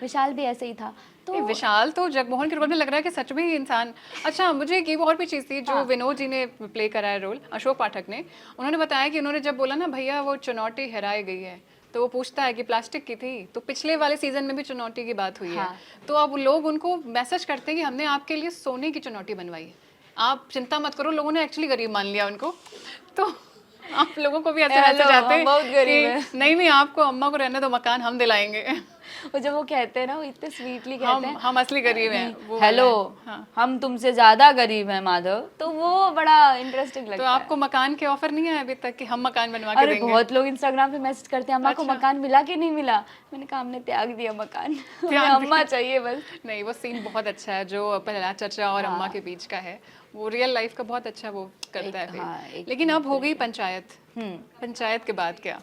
Speaker 2: विशाल भी ऐसे ही था। तो
Speaker 1: नहीं, विशाल तो जगमोहन के रोल में लग रहा है कि सच में ही इंसान। अच्छा, मुझे एक और भी चीज़ थी जो विनोद जी ने प्ले करा है रोल, अशोक पाठक ने, उन्होंने बताया कि उन्होंने जब बोला ना भैया वो चुनौती हराई गई है, तो वो पूछता है कि प्लास्टिक की थी, तो पिछले वाले सीजन में भी चुनौती की बात हुई है। तो अब लोग उनको मैसेज करते हैं कि हमने आपके लिए सोने की चुनौती बनवाई है, आप चिंता मत करो। लोगों ने एक्चुअली गरीब मान लिया उनको, तो आप लोगों को भी ऐसे मैसेज आते हैं
Speaker 2: बहुत गरीब है।
Speaker 1: कि नहीं आपको अम्मा को रहने दो, मकान हम दिलाएंगे।
Speaker 2: वो जब वो कहते हैं ना, वो इतने स्वीटली कहते हैं
Speaker 1: हम असली गरीब हैं, वो
Speaker 2: हेलो
Speaker 1: वाला है। हाँ।
Speaker 2: हम तुमसे ज्यादा गरीब हैं माधव, तो वो बड़ा इंटरेस्टिंग लगता
Speaker 1: तो
Speaker 2: है।
Speaker 1: आपको मकान के ऑफर नहीं आए अभी तक कि हम मकान बनवा के
Speaker 2: अरे
Speaker 1: देंगे?
Speaker 2: बहुत लोग इंस्टाग्राम पे मैसेज करते हैं, अम्मा को मकान मिला कि नहीं मिला। मैंने कहा हमने त्याग दिया मकान, हमें अम्मा चाहिए बस।
Speaker 1: नहीं, वो सीन बहुत अच्छा है जो प्रहलाद चाचा और अम्मा के बीच का है, वो रियल लाइफ का बहुत अच्छा वो करता है फिर। लेकिन अब हो गई पंचायत, पंचायत के बाद क्या?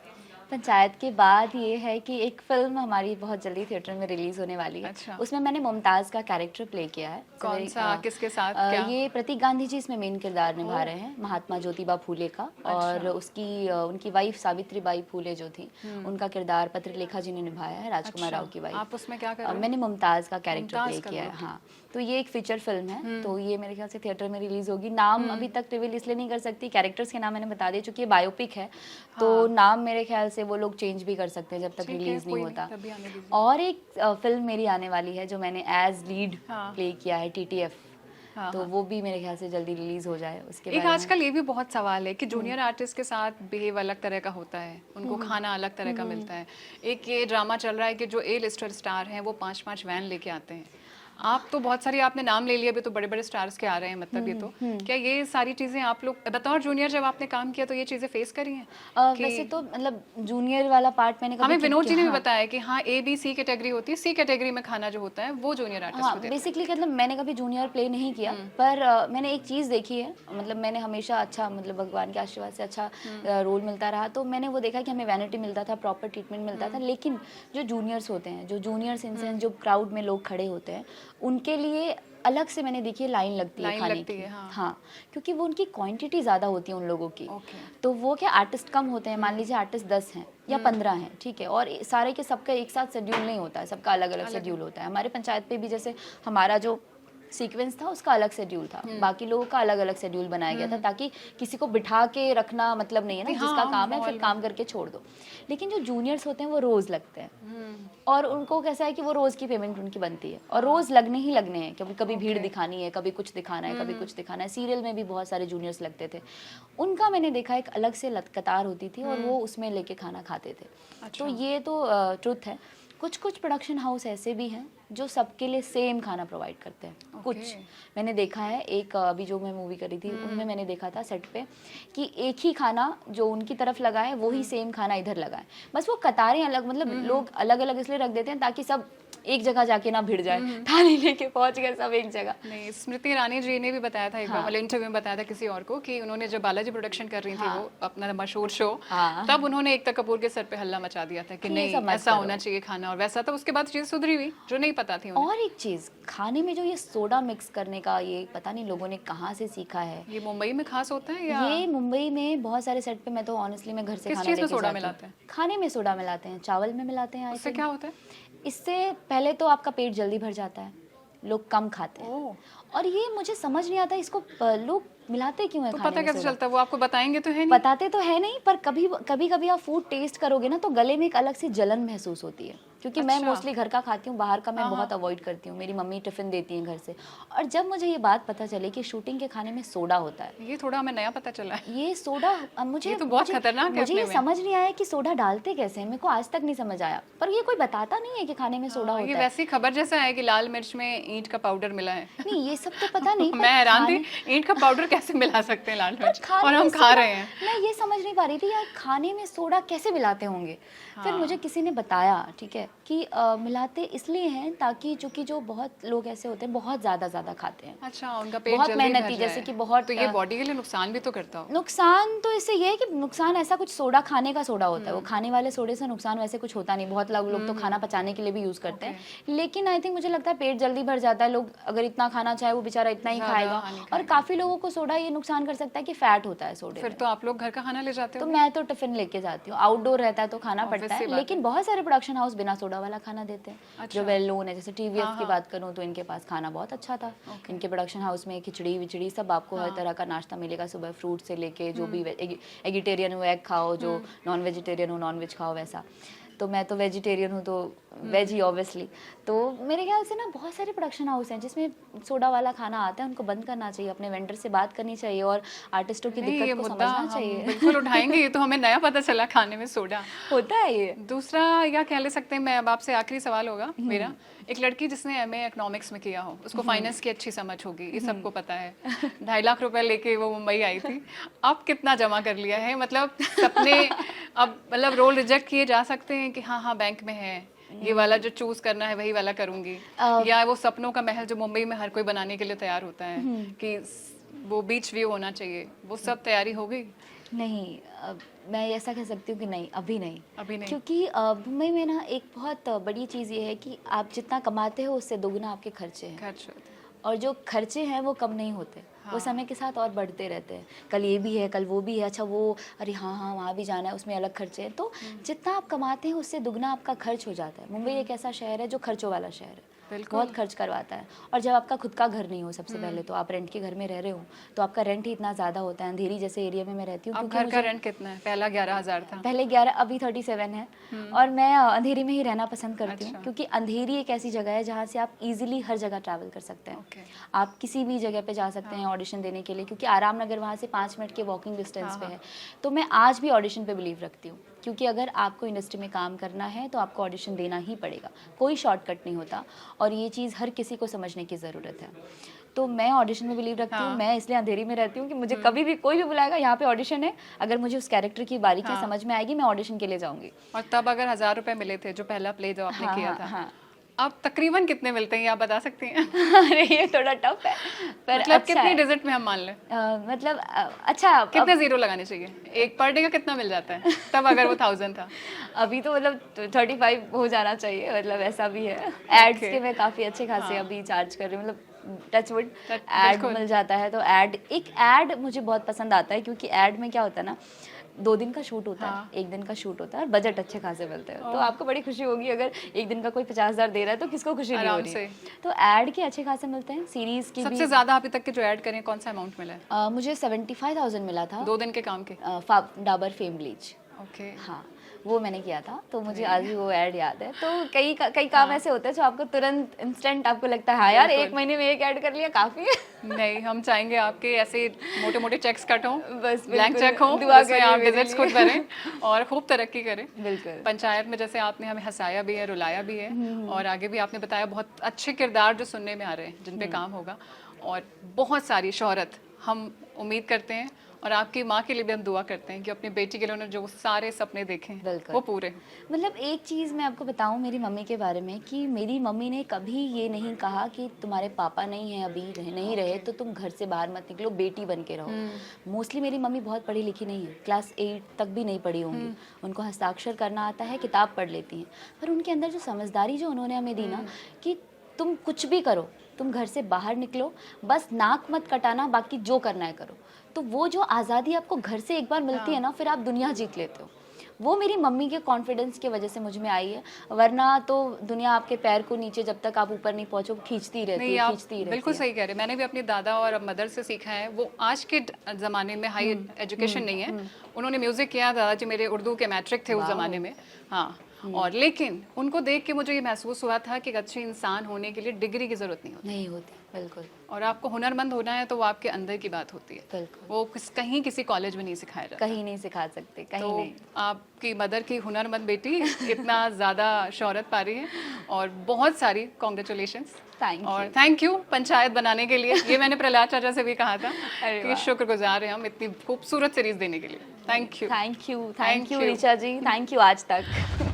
Speaker 2: पंचायत के बाद ये है कि एक फिल्म हमारी बहुत जल्दी थिएटर में रिलीज होने वाली है।
Speaker 1: अच्छा।
Speaker 2: उसमें मैंने मुमताज का कैरेक्टर प्ले किया है।
Speaker 1: कौन सा, किसके साथ, क्या?
Speaker 2: ये प्रतीक गांधी जी इसमें मेन किरदार निभा रहे हैं, महात्मा ज्योतिबा फूले का। और उसकी उनकी वाइफ सावित्री बाई फूले जो थी, उनका किरदार पत्रलेखा जी ने निभाया है, राजकुमार राव की वाइफ।
Speaker 1: आप उसमें क्या कर रहे हो?
Speaker 2: मैंने मुमताज का कैरेक्टर
Speaker 1: मुमताज
Speaker 2: प्ले
Speaker 1: का
Speaker 2: किया है।
Speaker 1: role।
Speaker 2: हाँ, तो ये एक फीचर फिल्म है, तो ये मेरे ख्याल से थिएटर में रिलीज होगी। नाम अभी तक रिवील इसलिए नहीं कर सकती, कैरेक्टर्स के नाम मैंने बता दिए, चूंकि ये बायोपिक है तो नाम मेरे ख्याल से वो लोग चेंज भी कर सकते हैं जब तक रिलीज नहीं होता। और एक फिल्म मेरी आने वाली है जो मैंने एज लीड प्ले किया है, TTF, तो वो भी मेरे ख्याल से जल्दी रिलीज हो जाए। उसके
Speaker 1: एक आजकल ये भी बहुत सवाल है कि जूनियर आर्टिस्ट के साथ बिहेव अलग तरह का होता है, उनको खाना अलग तरह का मिलता है। एक ये ड्रामा चल रहा है कि जो A-लिस्टर स्टार हैं वो 5-5 वैन लेके आते हैं। आप तो बहुत सारी आपने नाम ले लिया, अभी तो बड़े बड़े स्टार्स के आ रहे हैं, मतलब ये तो क्या ये सारी चीजें आप लोग बतौर जूनियर जब आपने काम किया तो ये चीजें फेस करी हैं?
Speaker 2: वैसे तो मतलब जूनियर वाला पार्ट मैंने कभी
Speaker 1: हमें विनोद जी ने भी बताया कि हाँ A-B-C कैटेगरी होती है, C कैटेगरी में खाना जो होता है वो जूनियर आर्टिस्ट को देते हैं।
Speaker 2: बेसिकली मतलब मैंने कभी जूनियर प्ले नहीं किया, पर मैंने एक चीज़ देखी है, मतलब मैंने हमेशा अच्छा, मतलब भगवान के आशीर्वाद से अच्छा रोल मिलता रहा, तो मैंने वो देखा कि हमें वैनिटी मिलता था, प्रॉपर ट्रीटमेंट मिलता था। लेकिन जो जूनियर्स होते हैं, जो जूनियर्स इन सेंस जो क्राउड में लोग खड़े होते हैं, उनके लिए अलग से मैंने देखी लाइन लगती है खाने की। हाँ, क्योंकि वो उनकी क्वांटिटी ज़्यादा होती है उन लोगों की। तो वो क्या आर्टिस्ट कम होते हैं, मान लीजिए आर्टिस्ट 10 हैं या 15 हैं, ठीक है, और सारे के सबका एक साथ शेड्यूल नहीं होता है, सबका अलग अलग शेड्यूल होता है। हमारे पंचायत पे भी जैसे हमारा जो सीक्वेंस था उसका अलग शेड्यूल था, बाकी लोगों का अलग अलग शेड्यूल बनाया गया था, ताकि किसी को बिठा के रखना मतलब नहीं है ना, जिसका काम है फिर काम करके छोड़ दो। लेकिन जो जूनियर्स होते हैं वो रोज लगते हैं, और उनको कैसा है कि वो रोज की पेमेंट उनकी बनती है, और रोज लगने ही लगने हैं, क्योंकि कभी भीड़ दिखानी है, कभी कुछ दिखाना है, कभी कुछ दिखाना है। सीरियल में भी बहुत सारे जूनियर्स लगते थे, उनका मैंने देखा एक अलग से कतार होती थी और वो उसमें लेके खाना खाते थे। तो ये तो ट्रुथ है। कुछ कुछ प्रोडक्शन हाउस ऐसे भी हैं जो सबके लिए सेम खाना प्रोवाइड करते हैं। कुछ मैंने देखा है, एक अभी जो मैं मूवी करी थी उनमें मैंने देखा था सेट पे कि एक ही खाना जो उनकी तरफ लगा है वो ही सेम खाना इधर लगा है, बस वो कतारें अलग, मतलब लोग अलग अलग इसलिए रख देते हैं ताकि सब एक जगह जाके ना भिड़ जाए, थाली लेके पहुंच गए सब एक जगह।
Speaker 1: नहीं, स्मृति ईरानी जी ने भी बताया था एक बार, मतलब इंटरव्यू में बताया था किसी और को, कि उन्होंने जब बालाजी प्रोडक्शन कर रही थी वो अपना मशहूर शो, तब उन्होंने एकता कपूर के सर पे हल्ला मचा दिया था कि नहीं ऐसा होना चाहिए खाना, और वैसा था। उसके बाद चीज सुधरी हुई जो नहीं पता थी उन्हें।
Speaker 2: और एक चीज, खाने में जो ये सोडा मिक्स करने का, ये पता नहीं लोगों ने कहाँ से सीखा है।
Speaker 1: ये मुंबई में खास होता है या
Speaker 2: ये मुंबई में बहुत सारे सेट पे, मैं तो ऑनेस्टली मैं घर से
Speaker 1: किस
Speaker 2: खाना
Speaker 1: चीज में
Speaker 2: लेके
Speaker 1: सोडा
Speaker 2: जाती हूँ।
Speaker 1: मिलाते हैं?
Speaker 2: खाने में सोडा मिलाते हैं, चावल में मिलाते हैं।
Speaker 1: उससे क्या होता है?
Speaker 2: इससे पहले तो आपका पेट जल्दी भर जाता है, लोग कम खाते हैं। और ये मुझे समझ नहीं आता इसको लोग मिलाते क्यों है
Speaker 1: तो
Speaker 2: खाने
Speaker 1: पता
Speaker 2: में
Speaker 1: कैसे
Speaker 2: सोडा?
Speaker 1: चलता है? वो आपको बताएंगे तो है नहीं।
Speaker 2: बताते तो है नहीं, पर कभी कभी कभी आप फूड टेस्ट करोगे ना तो गले में एक अलग सी जलन महसूस होती है, क्योंकि मैं मोस्टली घर का खाती हूँ, बाहर का मैं बहुत अवॉइड करती हूँ। मेरी मम्मी टिफिन देती हैं घर से, और जब मुझे ये बात पता चली कि शूटिंग के खाने में सोडा होता है,
Speaker 1: ये थोड़ा हमें नया पता चला है।
Speaker 2: ये सोडा मुझे
Speaker 1: ये तो बहुत खतरनाक है
Speaker 2: मुझे
Speaker 1: अपने
Speaker 2: ये
Speaker 1: में।
Speaker 2: समझ नहीं आया कि सोडा डालते कैसे हैं, मेरे को आज तक नहीं समझ आया। पर ये कोई बताता नहीं है कि खाने में सोडा
Speaker 1: ये
Speaker 2: होता है।
Speaker 1: वैसी खबर जैसा है कि लाल मिर्च में ईंट का पाउडर मिला है।
Speaker 2: नहीं, ये सब तो पता नहीं।
Speaker 1: मैं हैरान थी, ईंट का पाउडर कैसे मिला सकते हैं लाल मिर्च,
Speaker 2: खाने
Speaker 1: और हम
Speaker 2: में
Speaker 1: खा
Speaker 2: सोडा-
Speaker 1: रहे हैं।
Speaker 2: मैं ये समझ नहीं पा रही थी यार, खाने में सोडा कैसे मिलाते होंगे। फिर मुझे किसी ने बताया, ठीक है, कि मिलाते इसलिए हैं ताकि चूंकि जो बहुत लोग ऐसे होते हैं बहुत ज्यादा खाते हैं,
Speaker 1: अच्छा, उनका पेट
Speaker 2: बहुत
Speaker 1: जल्दी भर
Speaker 2: मेहनती,
Speaker 1: जाए।
Speaker 2: जैसे कि बहुत
Speaker 1: तो ये बॉडी के लिए नुकसान भी तो करता हो।
Speaker 2: नुकसान तो इससे ये है कि नुकसान ऐसा कुछ सोडा खाने का सोडा होता है, वो खाने वाले सोडे से नुकसान वैसे कुछ होता नहीं। बहुत लोग तो खाना पचाने के लिए भी यूज करते हैं, लेकिन आई थिंक मुझे लगता है पेट जल्दी भर जाता है। लोग अगर इतना खाना चाहे वो बेचारा इतना ही खाएगा, और काफी लोगों को सोडा ये नुकसान कर सकता है कि फैट होता है सोडे।
Speaker 1: फिर तो आप लोग घर का खाना ले जाते हो?
Speaker 2: तो मैं तो टिफिन लेके जाती हूँ, आउटडोर रहता है तो खाना पड़ता है, लेकिन बहुत सारे प्रोडक्शन हाउस बिना सोडा वाला खाना देते हैं जो वेल नोन है। जैसे टीवीएफ की बात करूँ तो इनके पास खाना बहुत अच्छा था। इनके प्रोडक्शन हाउस में खिचड़ी विचड़ी सब आपको हर तरह का नाश्ता मिलेगा, सुबह फ्रूट से लेके जो भी एगिटेरियन हो एग खाओ, जो नॉन वेजिटेरियन हो नॉन वेज खाओ वैसा। तो मैं तो वेजिटेरियन हूँ तो वेज ही ऑब्वियसली। तो मेरे ख्याल से ना बहुत सारे प्रोडक्शन हाउस हैं जिसमें सोडा वाला खाना आता है, उनको बंद करना चाहिए, अपने वेंडर से बात करनी चाहिए और आर्टिस्टों की दिक्कत को समझना चाहिए।
Speaker 1: बिल्कुल उठाएंगे, ये तो हमें नया पता चला खाने में सोडा
Speaker 2: होता है ये।
Speaker 1: दूसरा या कह ले सकते हैं, मैं अब आपसे आखिरी सवाल होगा मेरा, एक लड़की जिसने एमए इकोनॉमिक्स में किया हो, उसको फाइनेंस की अच्छी समझ होगी, ये सबको पता है, 2.5 लाख रुपए लेके वो मुंबई आई थी, अब कितना जमा कर लिया है? मतलब सपने अब मतलब रोल रिजेक्ट किए जा सकते हैं कि हाँ बैंक में है, ये वाला जो चूज करना है वही वाला करूंगी, या वो सपनों का महल जो मुंबई में हर कोई बनाने के लिए तैयार होता है कि वो बीच व्यू होना चाहिए, वो सब तैयारी हो गई?
Speaker 2: नहीं, मैं ऐसा कह सकती हूँ कि नहीं, अभी नहीं।
Speaker 1: नहीं।
Speaker 2: क्योंकि मुंबई में ना एक बहुत बड़ी चीज़ ये है कि आप जितना कमाते हो उससे दोगुना आपके खर्चे हैं,
Speaker 1: खर्च होते हैं।
Speaker 2: और जो खर्चे हैं वो कम नहीं होते, वो समय के साथ और बढ़ते रहते हैं। कल ये भी है, कल वो भी है, अच्छा वो अरे हाँ वहाँ भी जाना है, उसमें अलग खर्चे हैं। तो जितना आप कमाते हैं उससे दुगना आपका खर्च हो जाता है। मुंबई एक ऐसा शहर है जो खर्चों वाला शहर है, बहुत खर्च करवाता है। और जब आपका खुद का घर नहीं हो, सबसे पहले तो आप रेंट के घर में रह रहे हो तो आपका रेंट ही इतना ज़्यादा होता है। अंधेरी जैसे एरिया में मैं रहती हूँ,
Speaker 1: घर का रेंट कितना है? पहला 11,000 था,
Speaker 2: पहले 11, अभी 37 है। और मैं अंधेरी में ही रहना पसंद करती हूँ, क्योंकि अंधेरी एक ऐसी जगह है जहाँ से आप इजीली हर जगह ट्रैवल कर सकते हैं। आप किसी भी जगह पे जा सकते हैं ऑडिशन देने के लिए, क्योंकि आराम नगर वहाँ से 5 मिनट के वॉकिंग डिस्टेंस पे है। तो मैं आज भी ऑडिशन पे बिलीव रखती हूँ, क्योंकि अगर आपको इंडस्ट्री में काम करना है तो आपको ऑडिशन देना ही पड़ेगा, कोई शॉर्टकट नहीं होता, और ये चीज़ हर किसी को समझने की ज़रूरत है। तो मैं ऑडिशन में बिलीव रखती हूँ। मैं इसलिए अंधेरी में रहती हूँ कि मुझे कभी भी कोई भी बुलाएगा यहाँ पे ऑडिशन है, अगर मुझे उस कैरेक्टर की बारीकी समझ में आएगी मैं ऑडिशन के लिए जाऊँगी।
Speaker 1: और तब अगर 1,000 रुपए मिले थे जो पहला प्ले जो आपने किया था, अब तकरीबन कितने मिलते हैं, आप बता सकती हैं?
Speaker 2: अरे ये थोड़ा टफ है, पर
Speaker 1: मतलब
Speaker 2: अच्छा
Speaker 1: कितनी
Speaker 2: है।
Speaker 1: डिजिट में हम मान लें?
Speaker 2: मतलब अच्छा,
Speaker 1: कितने जीरो लगाने चाहिए? एक पर डे का कितना मिल जाता है तब अगर वो 1,000 था?
Speaker 2: अभी तो मतलब 35 हो जाना चाहिए, मतलब ऐसा भी है। एड्स के मैं काफ़ी अच्छे खासे अभी चार्ज कर रही हूँ, मतलब टचवुड ऐड मिल जाता है। तो ऐड मुझे बहुत पसंद आता है, क्योंकि ऐड में क्या होता है ना, 2 दिन का शूट होता है, 1 दिन का शूट होता है, और बजट अच्छे खासे मिलते हैं। तो आपको बड़ी खुशी होगी, अगर 1 दिन का कोई 50,000 दे रहा है तो किसको खुशी नहीं हो रही? तो ऐड के अच्छे खासे मिलते हैं, सीरीज की
Speaker 1: सबसे ज्यादा अभी तक के जो ऐड करें कौन सा अमाउंट मिला है?
Speaker 2: मुझे 75,000 मिला था
Speaker 1: 2 दिन के काम के।
Speaker 2: Dabur fame bleach.
Speaker 1: ओके।
Speaker 2: हाँ, वो मैंने किया था, तो मुझे आज भी वो ऐड याद है। तो कई काम ऐसे होते हैं जो आपको तुरंत इंस्टेंट आपको लगता है हाँ यार 1 महीने में 1 ऐड कर लिया काफ़ी है।
Speaker 1: नहीं, हम चाहेंगे आपके ऐसे मोटे मोटे चेक्स कट हों,
Speaker 2: बस
Speaker 1: ब्लैंक
Speaker 2: बिल्कुल,
Speaker 1: चेक हो,
Speaker 2: दुआ
Speaker 1: जिसमें
Speaker 2: करिए
Speaker 1: आप
Speaker 2: मेरे
Speaker 1: डिजिट्स
Speaker 2: लिए।
Speaker 1: खुद भरें और खूब तरक्की करें।
Speaker 2: बिल्कुल।
Speaker 1: पंचायत में जैसे आपने हमें हंसाया भी है, रुलाया भी है, और आगे भी आपने बताया बहुत अच्छे किरदार जो सुनने में आ रहे हैं, जिन पे काम होगा, और बहुत सारी शोहरत हम उम्मीद करते हैं, और आपकी माँ के लिए भी हम दुआ करते हैं कि अपनी बेटी के लिए उन्होंने जो सारे सपने देखे हैं
Speaker 2: बिल्कुल।
Speaker 1: वो पूरे हों।
Speaker 2: मतलब एक चीज़ मैं आपको बताऊं मेरी मम्मी के बारे में, कि मेरी मम्मी ने कभी ये नहीं कहा कि तुम्हारे पापा नहीं है अभी, नहीं रहे तो तुम घर से बाहर मत निकलो, बेटी बन के रहो। मोस्टली मेरी मम्मी बहुत पढ़ी लिखी नहीं है, क्लास 8 तक भी नहीं पढ़ी होंगी, उनको हस्ताक्षर करना आता है, किताब पढ़ लेती हैं, पर उनके अंदर जो समझदारी जो उन्होंने हमें दी ना, कि तुम कुछ भी करो, तुम घर से बाहर निकलो, बस नाक मत कटाना, बाकी जो करना है करो। तो वो जो आज़ादी आपको घर से एक बार मिलती है ना, फिर आप दुनिया जीत लेते हो। वो मेरी मम्मी के कॉन्फिडेंस की वजह से मुझ में आई है, वरना तो दुनिया आपके पैर को नीचे जब तक आप ऊपर नहीं पहुंचो खींचती रहती
Speaker 1: नहीं,
Speaker 2: है,
Speaker 1: आप
Speaker 2: खींचती रहती
Speaker 1: बिल्कुल
Speaker 2: है।
Speaker 1: सही कह रहे हैं। मैंने भी अपने दादा और मदर से सीखा है। वो आज के ज़माने में हाई एजुकेशन नहीं है, उन्होंने म्यूज़िक किया, दादाजी मेरे उर्दू के मैट्रिक थे उस ज़माने में, हाँ। और लेकिन उनको देख के मुझे ये महसूस हुआ था कि एक अच्छे इंसान होने के लिए डिग्री की ज़रूरत नहीं होती,
Speaker 2: नहीं होती, बिल्कुल
Speaker 1: और आपको हुनरमंद होना है तो वो आपके अंदर की बात होती है।
Speaker 2: बिल्कुल।
Speaker 1: वो कहीं किसी कॉलेज में नहीं सिखाया जाता।
Speaker 2: कहीं नहीं सिखा सकते, कहीं
Speaker 1: तो
Speaker 2: नहीं।
Speaker 1: आपकी मदर की हुनरमंद बेटी इतना ज़्यादा शोहरत पा रही है, और बहुत सारी कॉन्ग्रेचुलेशंस
Speaker 2: थैंक
Speaker 1: और
Speaker 2: यू।
Speaker 1: थैंक यू पंचायत बनाने के लिए। ये मैंने प्रहलाद चाचा से भी कहा था
Speaker 2: अरे
Speaker 1: कि
Speaker 2: वाह।
Speaker 1: शुक्रगुजार हैं हम इतनी खूबसूरत सीरीज देने के लिए। Thank you.
Speaker 2: Thank you
Speaker 1: Thank you.
Speaker 2: Richa ji, thank you Aaj तक।